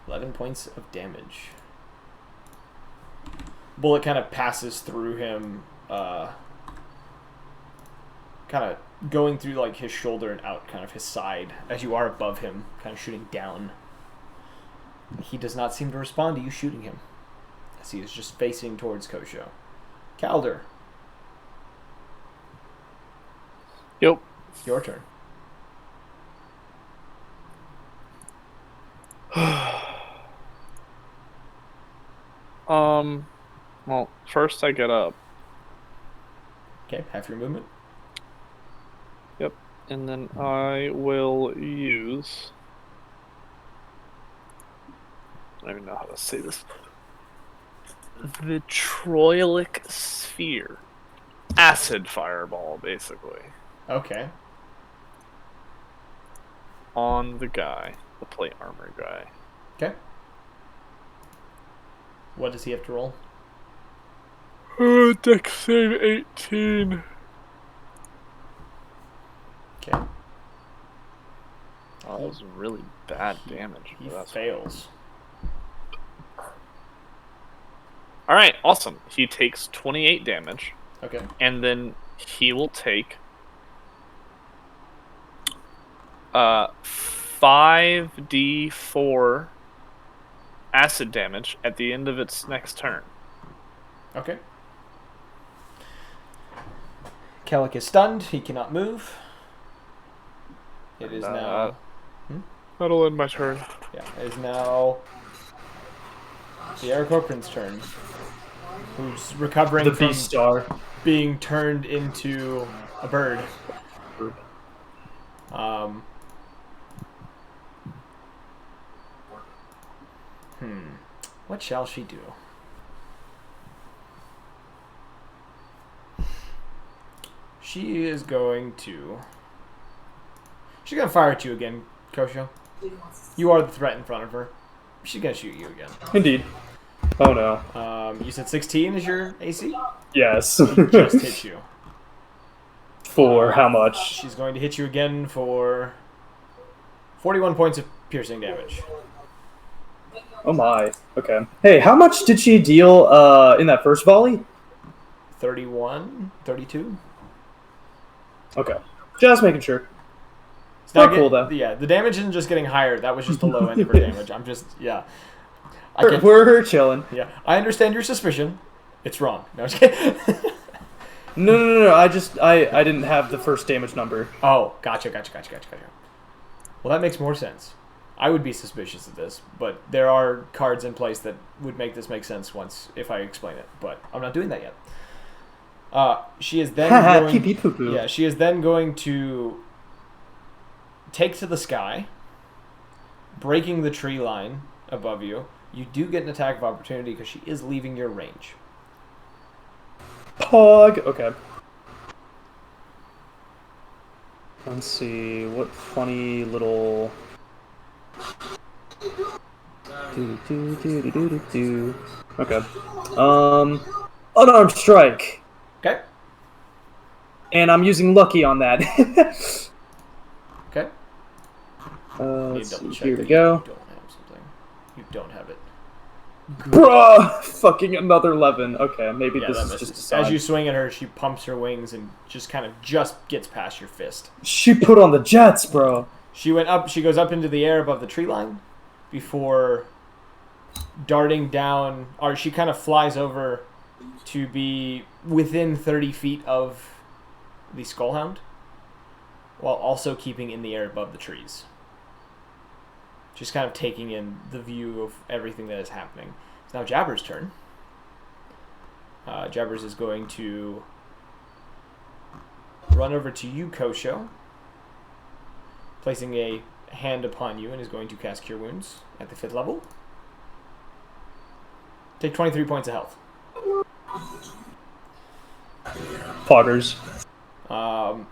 11 points of damage. Bullet kind of passes through him, kind of going through like his shoulder and out kind of his side as you are above him, kind of shooting down. He does not seem to respond to you shooting him, as he is just facing towards Kosho. Calder. Yep. Your turn. Well, first I get up. Okay, half your movement. Yep. And then I will use... I don't even know how to say this. Vitriolic Sphere. Acid Fireball, basically. Okay. On the guy. The plate armor guy. Okay. What does he have to roll? Dex save 18. Okay. Oh, that was really bad damage. He That's fails. Alright, awesome. He takes 28 damage, Okay. and then he will take 5d4 acid damage at the end of its next turn. Okay. Kellic is stunned. He cannot move. It is now... That'll end my turn. Yeah, it is now the Aarakocran's turn. Who's recovering The from Beastar. being turned into a bird. What shall she do? She is going to... She's going to fire at you again, Kosho. You are the threat in front of her. She's going to shoot you again. Indeed. Oh no. You said 16 is your AC? Yes. Just hit you. For how much? She's going to hit you again for 41 points of piercing damage. Oh my. Okay. Hey, how much did she deal in that first volley? 31? 32? Okay. Just making sure. It's not cool, though. Yeah, the damage isn't just getting higher. That was just the low end of her damage. I'm just, yeah. We're chilling. Yeah, I understand your suspicion. It's wrong. No, I'm just kidding. No. I didn't have the first damage number. Oh, gotcha. Well, that makes more sense. I would be suspicious of this, but there are cards in place that would make this make sense once if I explain it. But I'm not doing that yet. She is then going. Pee pee poo poo. Yeah, she is then going to take to the sky, breaking the tree line above you. You do get an attack of opportunity because she is leaving your range. Pog. Okay. Let's see. What funny little. Okay. Unarmed strike. Okay. And I'm using lucky on that. Okay. Let's Double see, check here that we go. You don't have something. You don't have it. Bruh! Fucking another 11. Okay, maybe Yeah, this that is misses. just a sign. As you swing at her, she pumps her wings and just kind of gets past your fist. She put on the jets, bro. She goes up into the air above the tree line before darting down, or she kind of flies over to be within 30 feet of the Skullhound while also keeping in the air above the trees. Just kind of taking in the view of everything that is happening. It's now Jabber's turn. Jabbers is going to run over to you, Kosho, placing a hand upon you, and is going to cast Cure Wounds at the 5th level. Take 23 points of health. Poggers. And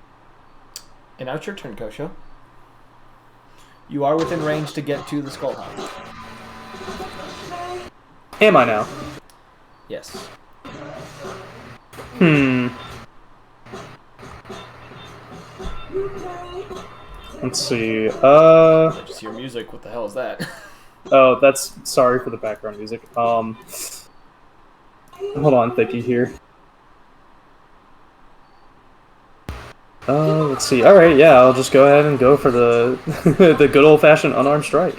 now it's your turn, Kosho. You are within range to get to the Skullhound. Am I now? Yes. Let's see. I just hear music. What the hell is that? Oh, that's sorry for the background music. Hold on, Thicky here. Let's see. All right, yeah, I'll just go ahead and go for the the good old-fashioned unarmed strike.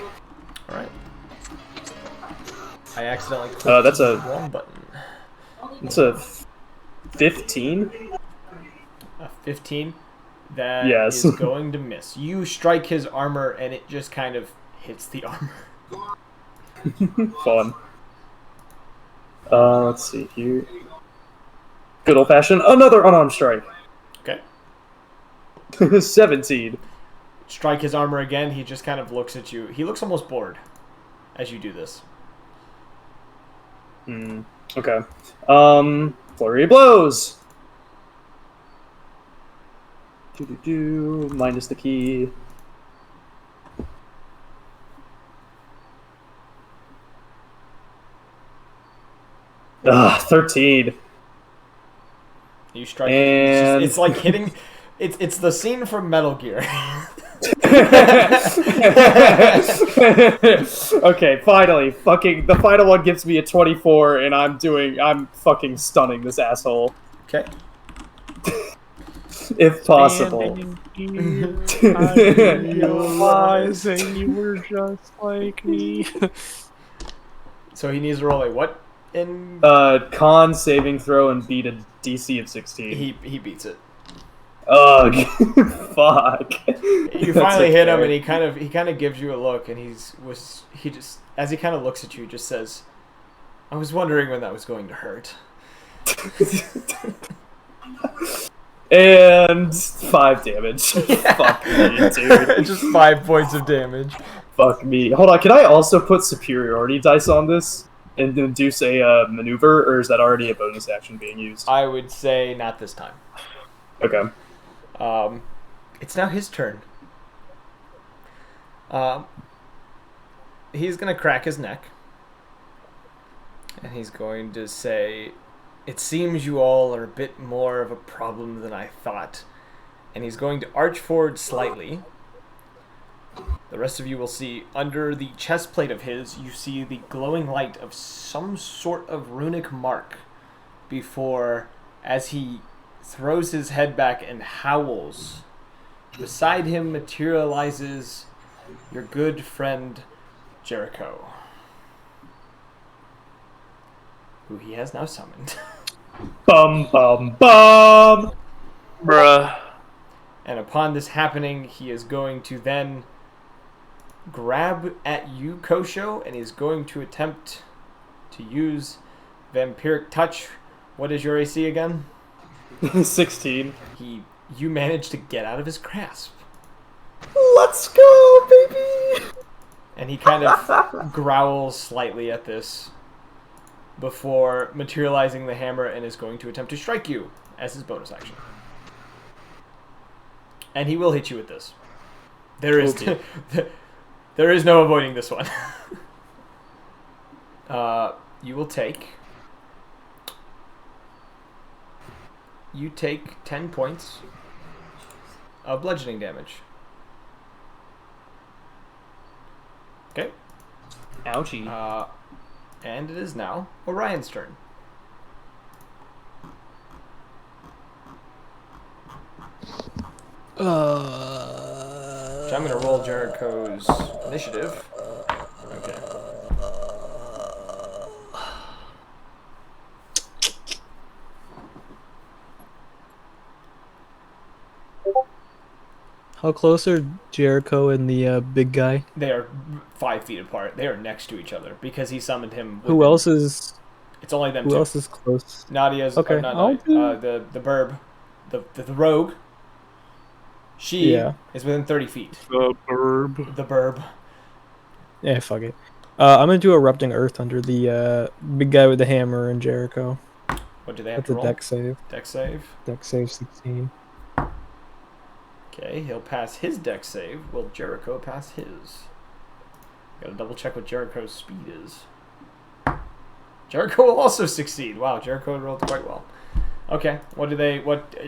All right. I accidentally clicked That's the a wrong button. it's a 15. A 15. That Yes. is going to miss. You strike his armor, and it just kind of hits the armor. Fun. Let's see here. Good old-fashioned another unarmed strike. Okay. 17. Strike his armor again. He just kind of looks at you. He looks almost bored as you do this. Okay. Flurry of blows. Minus the key. Ugh, 13. You strike. And It's like hitting. It's the scene from Metal Gear. Okay, finally, fucking the final one gives me a 24, and I'm fucking stunning this asshole. Okay. If possible. Standing here, I realizing you were just like me. So he needs to roll a what? In Con saving throw and beat a DC of 16. he beats it. Ugh, fuck. You finally hit him, and he kind of gives you a look, and he just as he kind of looks at you, just says, "I was wondering when that was going to hurt." And 5 damage. Yeah. Fuck me, dude. Just 5 points of damage. Fuck me. Hold on, can I also put superiority dice on this and induce a maneuver, or is that already a bonus action being used? I would say not this time. Okay. It's now his turn. He's gonna crack his neck, and he's going to say, "It seems you all are a bit more of a problem than I thought." And he's going to arch forward slightly. The rest of you will see under the chest plate of his, you see the glowing light of some sort of runic mark before, as he throws his head back and howls, beside him materializes your good friend Jericho, who he has now summoned. Bum bum bum! Bruh. And upon this happening, he is going to then grab at you, Kosho, and he's going to attempt to use Vampiric Touch. What is your AC again? 16. You managed to get out of his grasp. Let's go, baby! And he kind of growls slightly at this before materializing the hammer and is going to attempt to strike you as his bonus action. And he will hit you with this. There is there is no avoiding this one. You will take 10 points of bludgeoning damage. Okay. Ouchie. And it is now Orion's turn. So I'm going to roll Jericho's initiative. Okay. How close are Jericho and the big guy? They are 5 feet apart. They are next to each other because he summoned him. Who else is? It's only them Who two. else is close? Nadia's Okay, not I'll Nadia, do- the burb, the rogue. She Yeah. is within 30 feet. The burb. The burb. Yeah, fuck it. I'm gonna do Erupting Earth under the big guy with the hammer and Jericho. What do they have That's to a roll? deck save. Deck save. Deck save 16. Okay, he'll pass his deck save. Will Jericho pass his? Gotta double check what Jericho's speed is. Jericho will also succeed. Wow, Jericho rolled quite well. Okay,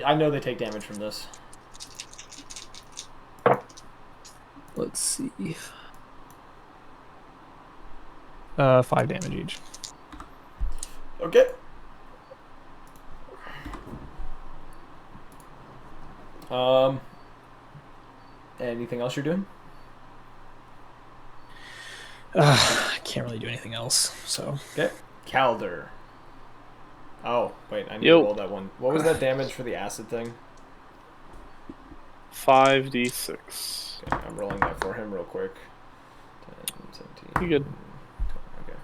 I know they take damage from this. Let's see. 5 damage each. Okay. Anything else you're doing? I can't really do anything else. So Okay. Calder. Oh, wait, I need Yo. to roll that one. What was that damage for the acid thing? 5d6. Okay, I'm rolling that for him real quick. 10, 17. You good? Okay.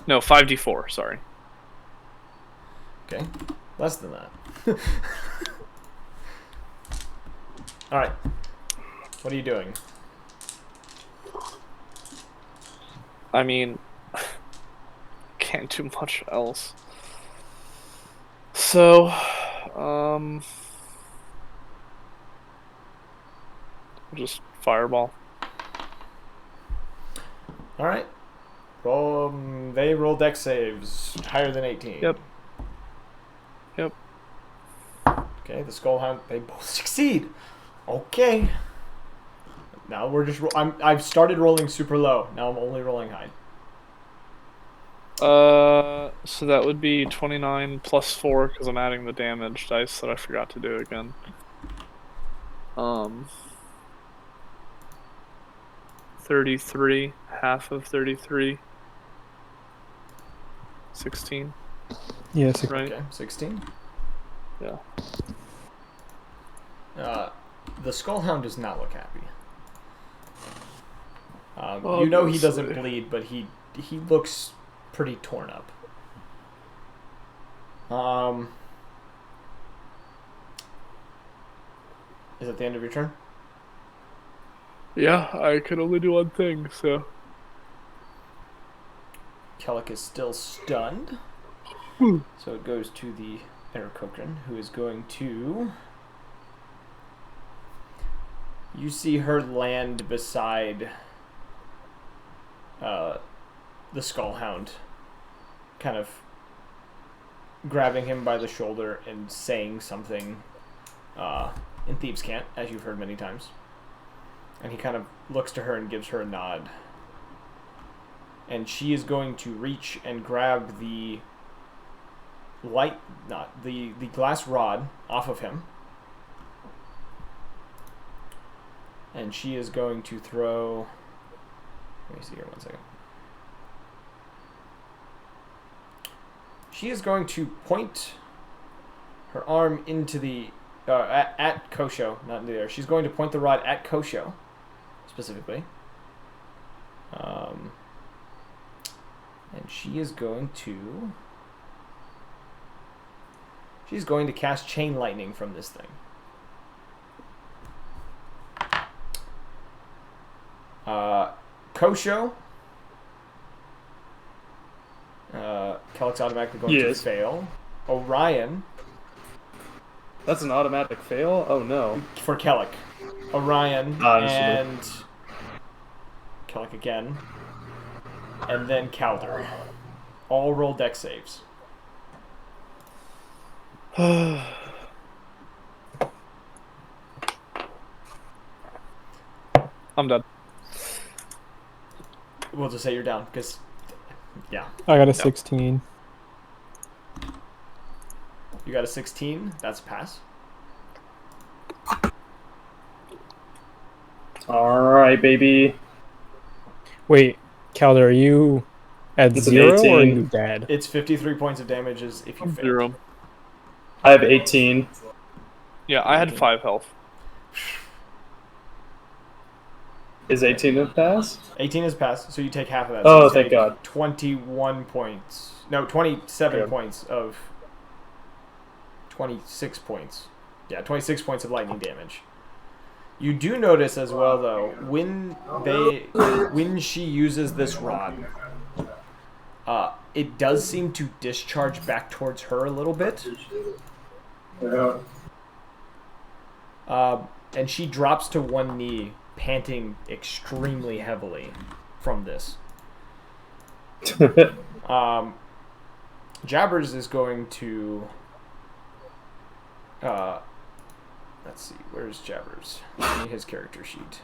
No, 5d4. Sorry. Okay. Less than that. Alright. What are you doing? I mean, can't do much else. So, just fireball. Alright. They roll dex saves higher than 18. Yep. Okay, the Skullhound, they both succeed. Okay. Now we're just I've started rolling super low. Now I'm only rolling high. So that would be 29 plus 4 because I'm adding the damage dice that I forgot to do again. 33, half of 33. 16, Yeah, right? Okay, 16. Yeah. The Skullhound does not look happy. Oh, you know he doesn't obviously. bleed, but he looks pretty torn up. Is that the end of your turn? Yeah, I can only do one thing, so. Kellic is still stunned. So it goes to the Aarakocra, who is going to... You see her land beside the Skullhound, kind of grabbing him by the shoulder and saying something in Thieves' Cant, as you've heard many times. And he kind of looks to her and gives her a nod. And she is going to reach and grab the the glass rod off of him. And she is going to throw... Let me see here 1 second. She is going to point her arm into the... at Kosho, not into the air. She's going to point the rod at Kosho, specifically. And she is going to... She's going to cast Chain Lightning from this thing. Kosho. Kellic's automatically going to fail. Orion. That's an automatic fail? Oh no. For Kellic. Orion and Kellic again. And then Calder. All roll dex saves. I'm done. We'll just say you're down, because, yeah. I got a 16. You got a 16. That's a pass. Alright, baby. Wait, Calder, are you at It's an 0 or are 18. you dead? It's 53 points of damage if you fail. 0. I have 18. Yeah, I had 5 health. Is 18 a pass? 18 is pass, so you take half of that. Oh, So you thank take God. 21 points. No, 27 Good. points of... 26 points. Yeah, 26 points of lightning damage. You do notice as well, though, when she uses this rod, it does seem to discharge back towards her a little bit. And she drops to one knee, panting extremely heavily from this. Jabbers is going to. Let's see. Where's Jabbers? Give me his character sheet.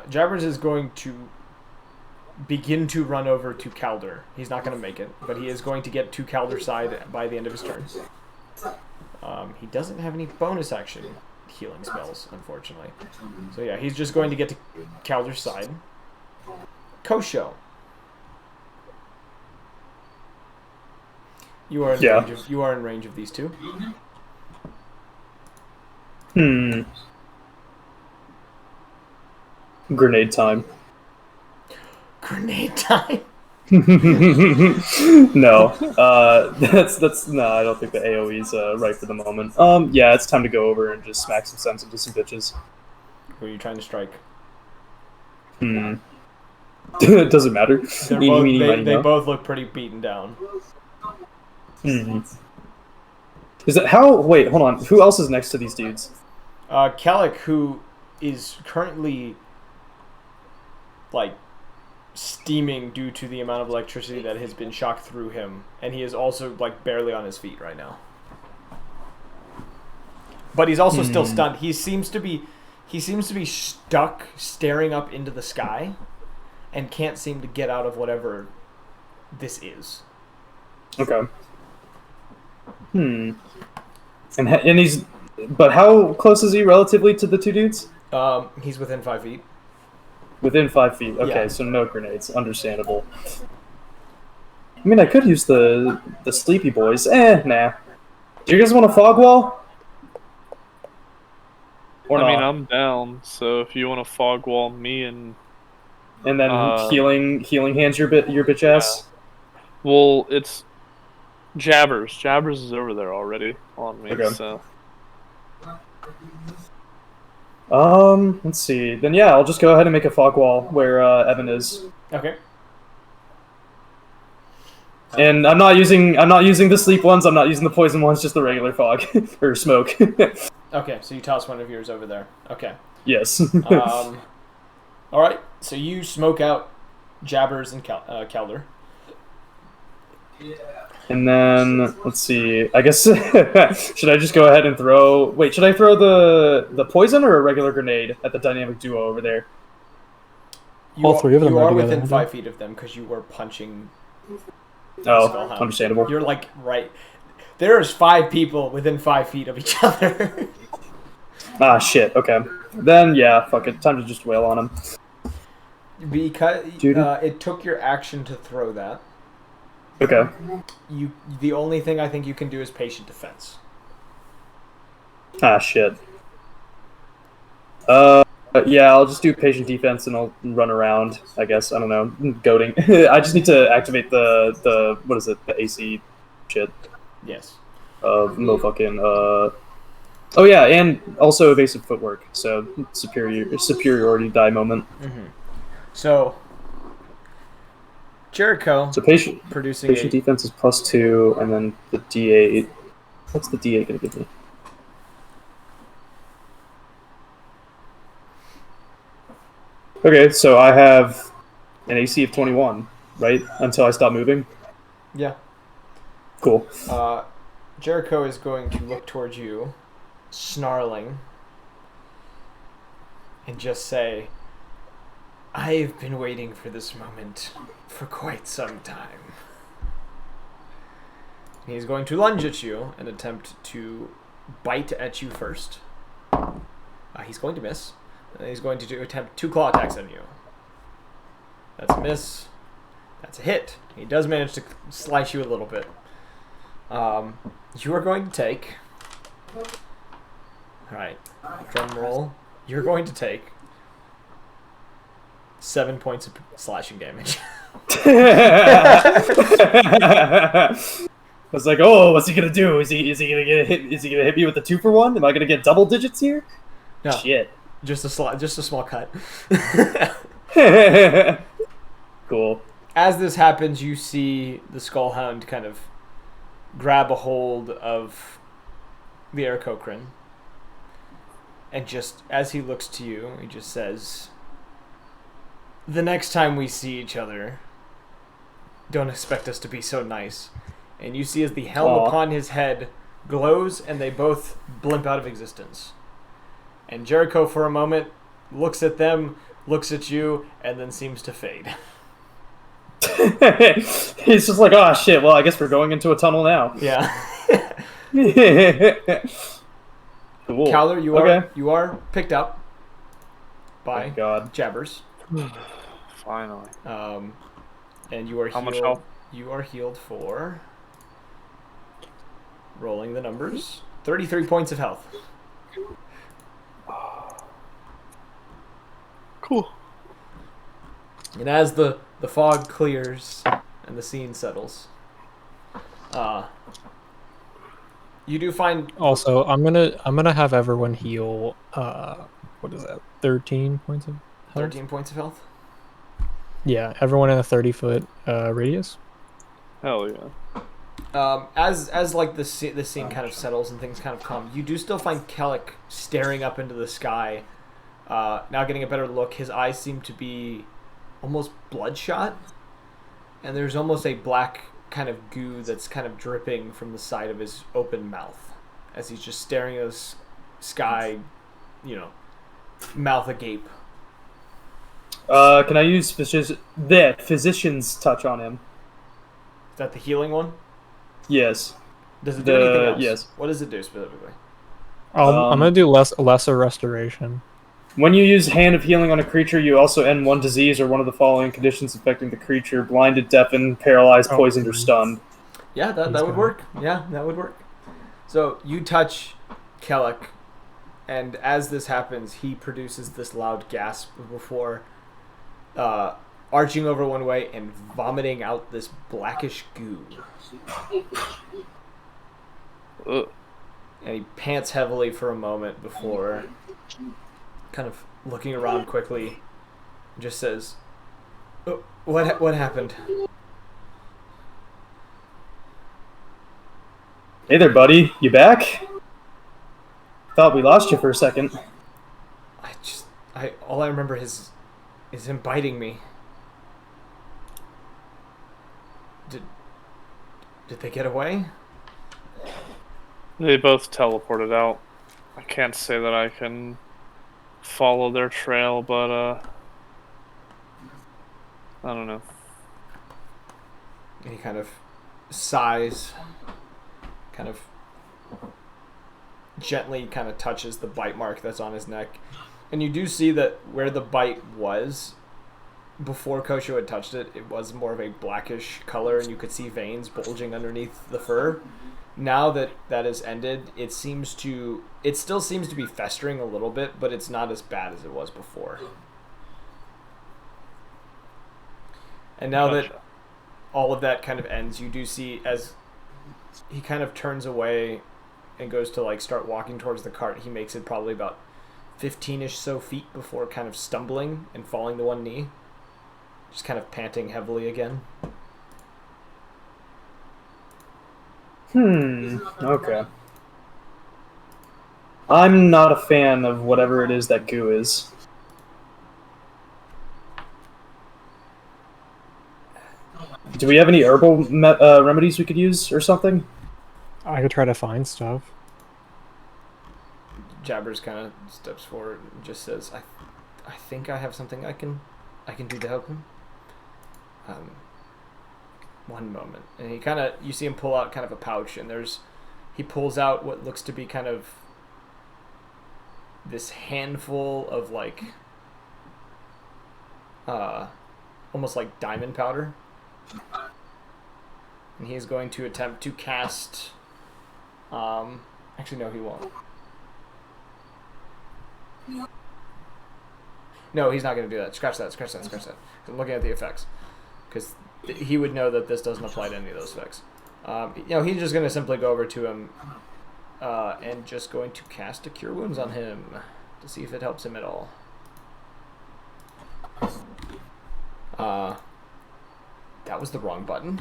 Jabbers is going to begin to run over to Calder. He's not going to make it, but he is going to get to Calder's side by the end of his turn. He doesn't have any bonus action healing spells, unfortunately. So yeah, he's just going to get to Calder's side. Kosho. You are in range of these two. Grenade time. Grenade time. No, that's no. I don't think the AOE's right for the moment. Yeah, it's time to go over and just smack some sense into some bitches. Who are you trying to strike? It doesn't matter. They both look pretty beaten down. Is it how? Wait, hold on. Who else is next to these dudes? Kellic, who is currently like steaming due to the amount of electricity that has been shocked through him, and he is also like barely on his feet right now. But he's also still stunned. He seems to be stuck staring up into the sky and can't seem to get out of whatever this is. Okay. And he's, but how close is he relatively to the two dudes? He's within 5 feet. Within 5 feet. Okay, Yeah. so no grenades. Understandable. I mean, I could use the sleepy boys. Nah. Do you guys want a fog wall? Or I mean, not? I'm down. So if you want to fog wall me and then healing hands your bitch ass. well, it's Jabbers. Jabbers is over there already on me. Okay. So let's see. Then yeah, I'll just go ahead and make a fog wall where Evan is. Okay. And I'm not using the sleep ones. I'm not using the poison ones. Just the regular fog or smoke. Okay, so you toss one of yours over there. Okay. Yes. All right. So you smoke out Jabbers and Calder. And then let's see. I guess should I just go ahead and throw? Wait, should I throw the poison or a regular grenade at the dynamic duo over there? All three of them You are are together, within aren't 5 feet of them because you were punching. Oh, Skullhound. understandable. You're like right. There's 5 people within 5 feet of each other. Ah, shit. Okay. Then yeah, fuck it. Time to just wail on him. Because it took your action to throw that. Okay. The only thing I think you can do is patient defense. Ah, shit. Yeah, I'll just do patient defense and I'll run around, I guess. I don't know. Goading. I just need to activate the what is it? The AC shit. Yes. No fucking Oh yeah, and also evasive footwork. So superiority die moment. Mm-hmm. So Jericho. So patient producing defense is +2, and then the D8. What's the D8 gonna give me? Okay, so I have an AC of 21, right? Until I stop moving? Yeah. Cool. Jericho is going to look towards you, snarling, and just say, I've been waiting for this moment for quite some time. He's going to lunge at you and attempt to bite at you first. He's going to miss. And he's going to attempt 2 claw attacks on you. That's a miss. That's a hit. He does manage to slice you a little bit. You are going to take... Alright. Drum roll. You're going to take 7 points of slashing damage. I was like, oh, what's he gonna do? Is he gonna get hit? Is he gonna hit me with the 2-for-1? Am I gonna get double digits here? No. Shit. Just a small cut. Cool. As this happens, you see the Skullhound kind of grab a hold of the Aarakocra, and just as he looks to you, he just says, the next time we see each other, don't expect us to be so nice. And you see as the helm upon his head glows and they both blimp out of existence. And Jericho, for a moment, looks at them, looks at you, and then seems to fade. He's just like, oh shit, well, I guess we're going into a tunnel now. Yeah. Cool. Cowler, you are picked up by Thank God. Jabbers. Finally. And you are How healed. much health? You are healed for, rolling the numbers, 33 points of health. Cool. And as the fog clears and the scene settles, you do find... Also, I'm gonna have everyone heal. What is that? 13 points of health. 13 points of health. Yeah, everyone in a 30-foot radius. Hell yeah. As like the scene kind of settles and things kind of calm, you do still find Kellic staring up into the sky. Now getting a better look, his eyes seem to be almost bloodshot, and there's almost a black kind of goo that's kind of dripping from the side of his open mouth as he's just staring at the sky, mouth agape. Can I use the physician's touch on him? Is that the healing one? Yes. Does it do anything else? Yes. What does it do specifically? I'm gonna do lesser restoration. When you use Hand of Healing on a creature, you also end one disease or one of the following conditions affecting the creature: blinded, deafened, paralyzed, poisoned, or stunned. Yeah, that would work. Yeah, that would work. So you touch Kellic, and as this happens, he produces this loud gasp before arching over one way and vomiting out this blackish goo. Ugh. And he pants heavily for a moment before kind of looking around quickly, just says, oh, what happened? Hey there, buddy. You back? Thought we lost you for a second. All I remember is him biting me. Did they get away? They both teleported out. I can't say that I can follow their trail, but I don't know. And he kind of sighs, kind of gently kind of touches the bite mark that's on his neck. And you do see that where the bite was, before Kosho had touched it, it was more of a blackish color, and you could see veins bulging underneath the fur. Now that that has ended, it still seems to be festering a little bit, but it's not as bad as it was before. And now that all of that kind of ends, you do see as he kind of turns away and goes to like start walking towards the cart, he makes it probably about 15-ish so feet before kind of stumbling and falling to one knee. Just kind of panting heavily again. Okay. I'm not a fan of whatever it is that goo is. Do we have any herbal remedies we could use or something? I could try to find stuff. Jabbers kind of steps forward and just says, I think I have something I can do to help him. One moment. And you see him pull out kind of a pouch, and he pulls out what looks to be kind of this handful of like, almost like diamond powder. And he's going to attempt to cast, actually no, he won't. No, he's not going to do that. Scratch that. I'm looking at the effects. Because he would know that this doesn't apply to any of those effects. He's just going to simply go over to him and just going to cast a Cure Wounds on him to see if it helps him at all. That was the wrong button.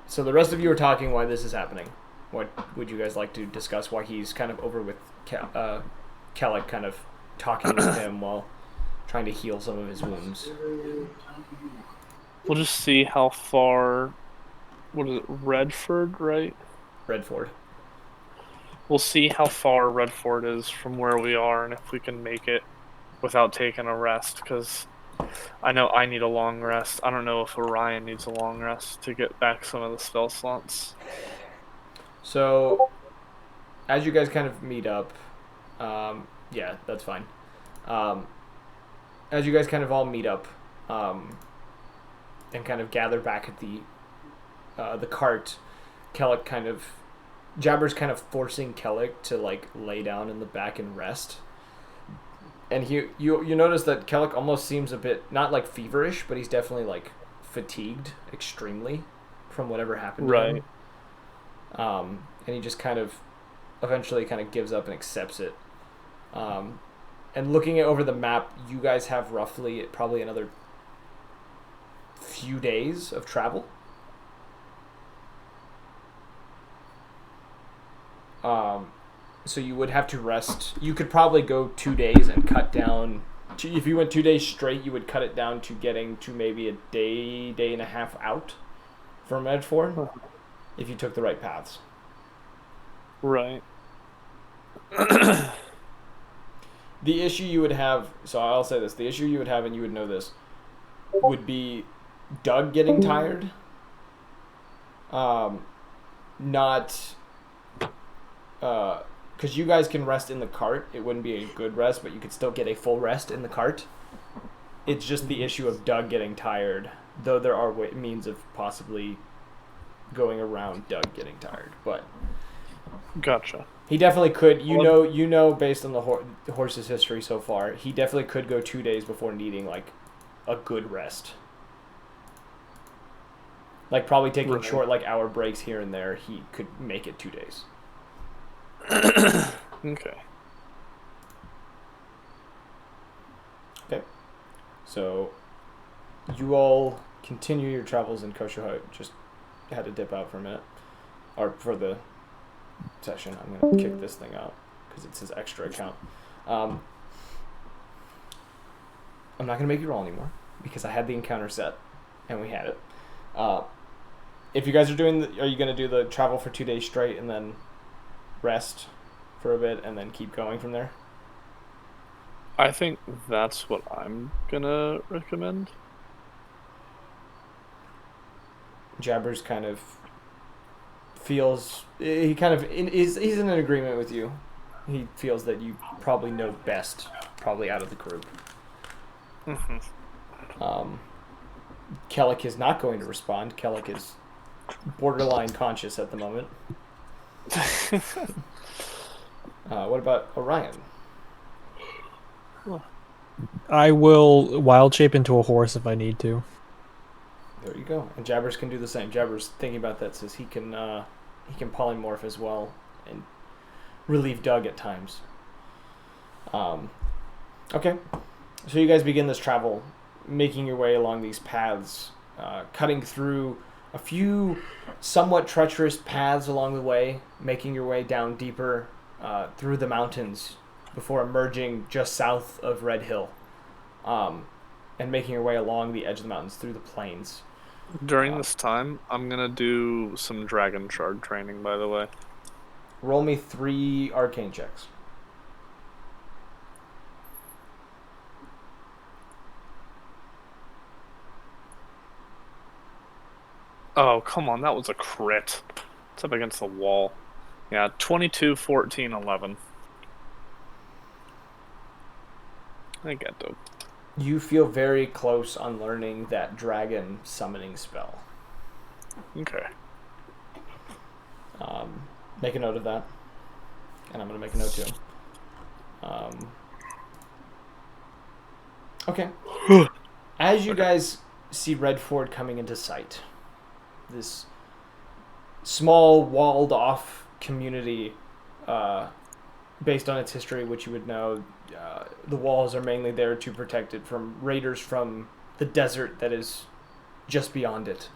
So the rest of you are talking why this is happening. What would you guys like to discuss? Why he's kind of over with Kellic, kind of talking with him while trying trying to heal some of his wounds. We'll just see how far. What is it, Redford, right? Redford. We'll see how far Redford is from where we are, and if we can make it without taking a rest. Because I know I need a long rest. I don't know if Orion needs a long rest to get back some of the spell slots. So, as you guys kind of meet up, yeah, that's fine. As you guys kind of all meet up, and kind of gather back at the cart, Jabber's kind of forcing Kellic to like lay down in the back and rest. And you notice that Kellic almost seems a bit not like feverish, but he's definitely like fatigued extremely from whatever happened to him. And he just kind of eventually kind of gives up and accepts it. And looking over the map, you guys have roughly probably another few days of travel. So you would have to rest. You could probably go 2 days and cut down. If you went 2 days straight, you would cut it down to getting to maybe a day and a half out from Redford, if you took the right paths. Right. The issue you would have, so I'll say this, the issue you would have, and you would know this, would be Doug getting tired. Because you guys can rest in the cart. It wouldn't be a good rest, but you could still get a full rest in the cart. It's just the issue of Doug getting tired, though there are means of possibly going around Doug getting tired. But Gotcha. he definitely could. You know, based on the horse's history so far, he definitely could go 2 days before needing like a good rest. Like probably taking short like hour breaks here and there, he could make it 2 days. Okay. Okay. So you all continue your travels in Koshoha. Just had to dip out for a minute, or for the session. I'm gonna kick this thing out because it's his extra account. I'm not gonna make you roll anymore because I had the encounter set and we had it. If you guys are are you gonna do the travel for 2 days straight and then rest for a bit and then keep going from there? I think that's what I'm gonna recommend. Jabber's kind of feels he's in an agreement with you. He feels that you probably know best, probably out of the group. Kellic is not going to respond. Kellic is borderline conscious at the moment. What about Orion? I will wild shape into a horse if I need to. There you go. And Jabbers can do the same. Jabbers thinking about that says he can polymorph as well and relieve Doug at times. Okay. So you guys begin this travel, making your way along these paths, cutting through a few somewhat treacherous paths along the way, making your way down deeper through the mountains before emerging just south of Red Hill, and making your way along the edge of the mountains through the plains. During this time, I'm gonna do some Dragon Shard training, by the way. Roll me 3 arcane checks. Oh, come on, that was a crit. It's up against the wall. Yeah, 22, 14, 11. I get dope. You feel very close on learning that dragon summoning spell. Okay. Make a note of that. And I'm going to make a note too. Okay. As you guys see Redford coming into sight, this small walled off community, based on its history, which you would know, the walls are mainly there to protect it from raiders from the desert that is just beyond it.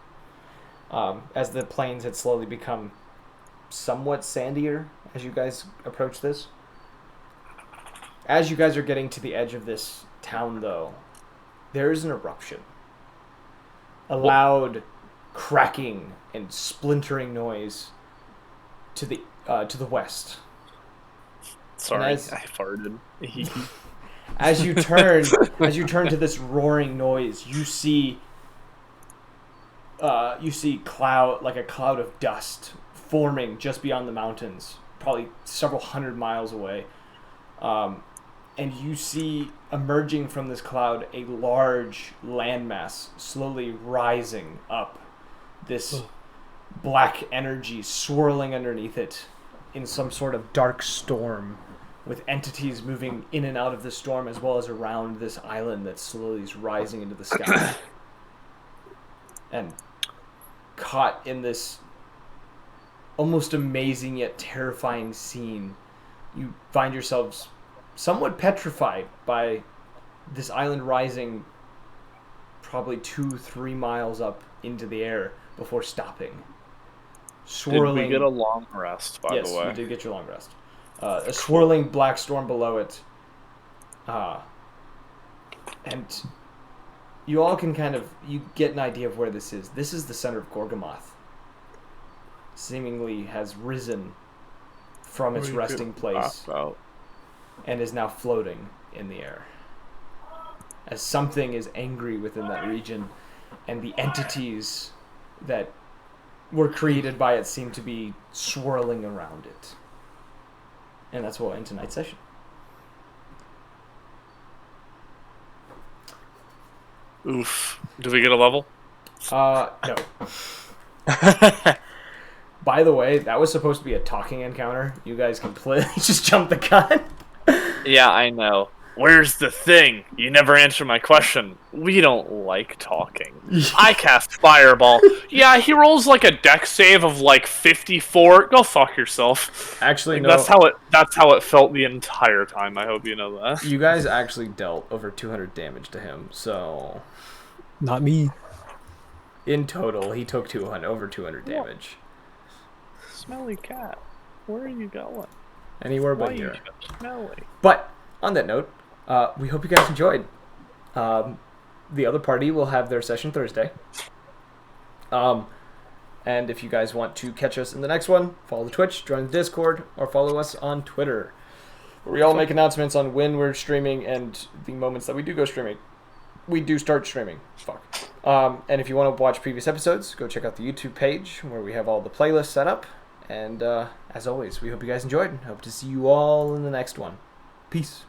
As the plains had slowly become somewhat sandier as you guys approach this. As you guys are getting to the edge of this town, though, there is an eruption. A loud cracking and splintering noise to the west. Sorry, as- I farted. As you turn to this roaring noise, you see a cloud of dust forming just beyond the mountains, probably several hundred miles away. And you see emerging from this cloud a large landmass slowly rising up. This black energy swirling underneath it in some sort of dark storm, with entities moving in and out of the storm as well as around this island that slowly is rising into the sky. And caught in this almost amazing yet terrifying scene, you find yourselves somewhat petrified by this island rising probably 2-3 miles up into the air before stopping. Swirling. Did we get a long rest, by the way? Yes, you did get your long rest. A swirling black storm below it. And you all can you get an idea of where this is. This is the center of Gorgamoth. Seemingly has risen from its resting place and is now floating in the air. As something is angry within that region, and the entities that were created by it seem to be swirling around it. And that's what we'll end tonight's session. Oof. Do we get a level? No. By the way, that was supposed to be a talking encounter. You guys completely just jumped the gun. Yeah, I know. Where's the thing? You never answer my question. We don't like talking. I cast Fireball. Yeah, he rolls like a dex save of like 54. Go fuck yourself. Actually, no. That's how it felt the entire time. I hope you know that. You guys actually dealt over 200 damage to him, so Not me. in total, he took over 200 damage. Smelly cat. Where are you going? Anywhere Why but are you here. so smelly? But on that note, we hope you guys enjoyed. The other party will have their session Thursday. And if you guys want to catch us in the next one, follow the Twitch, join the Discord, or follow us on Twitter, where we all make announcements on when we're streaming and the moments that we do go streaming. We do start streaming. Fuck. And if you want to watch previous episodes, go check out the YouTube page where we have all the playlists set up. And as always, we hope you guys enjoyed. Hope to see you all in the next one. Peace.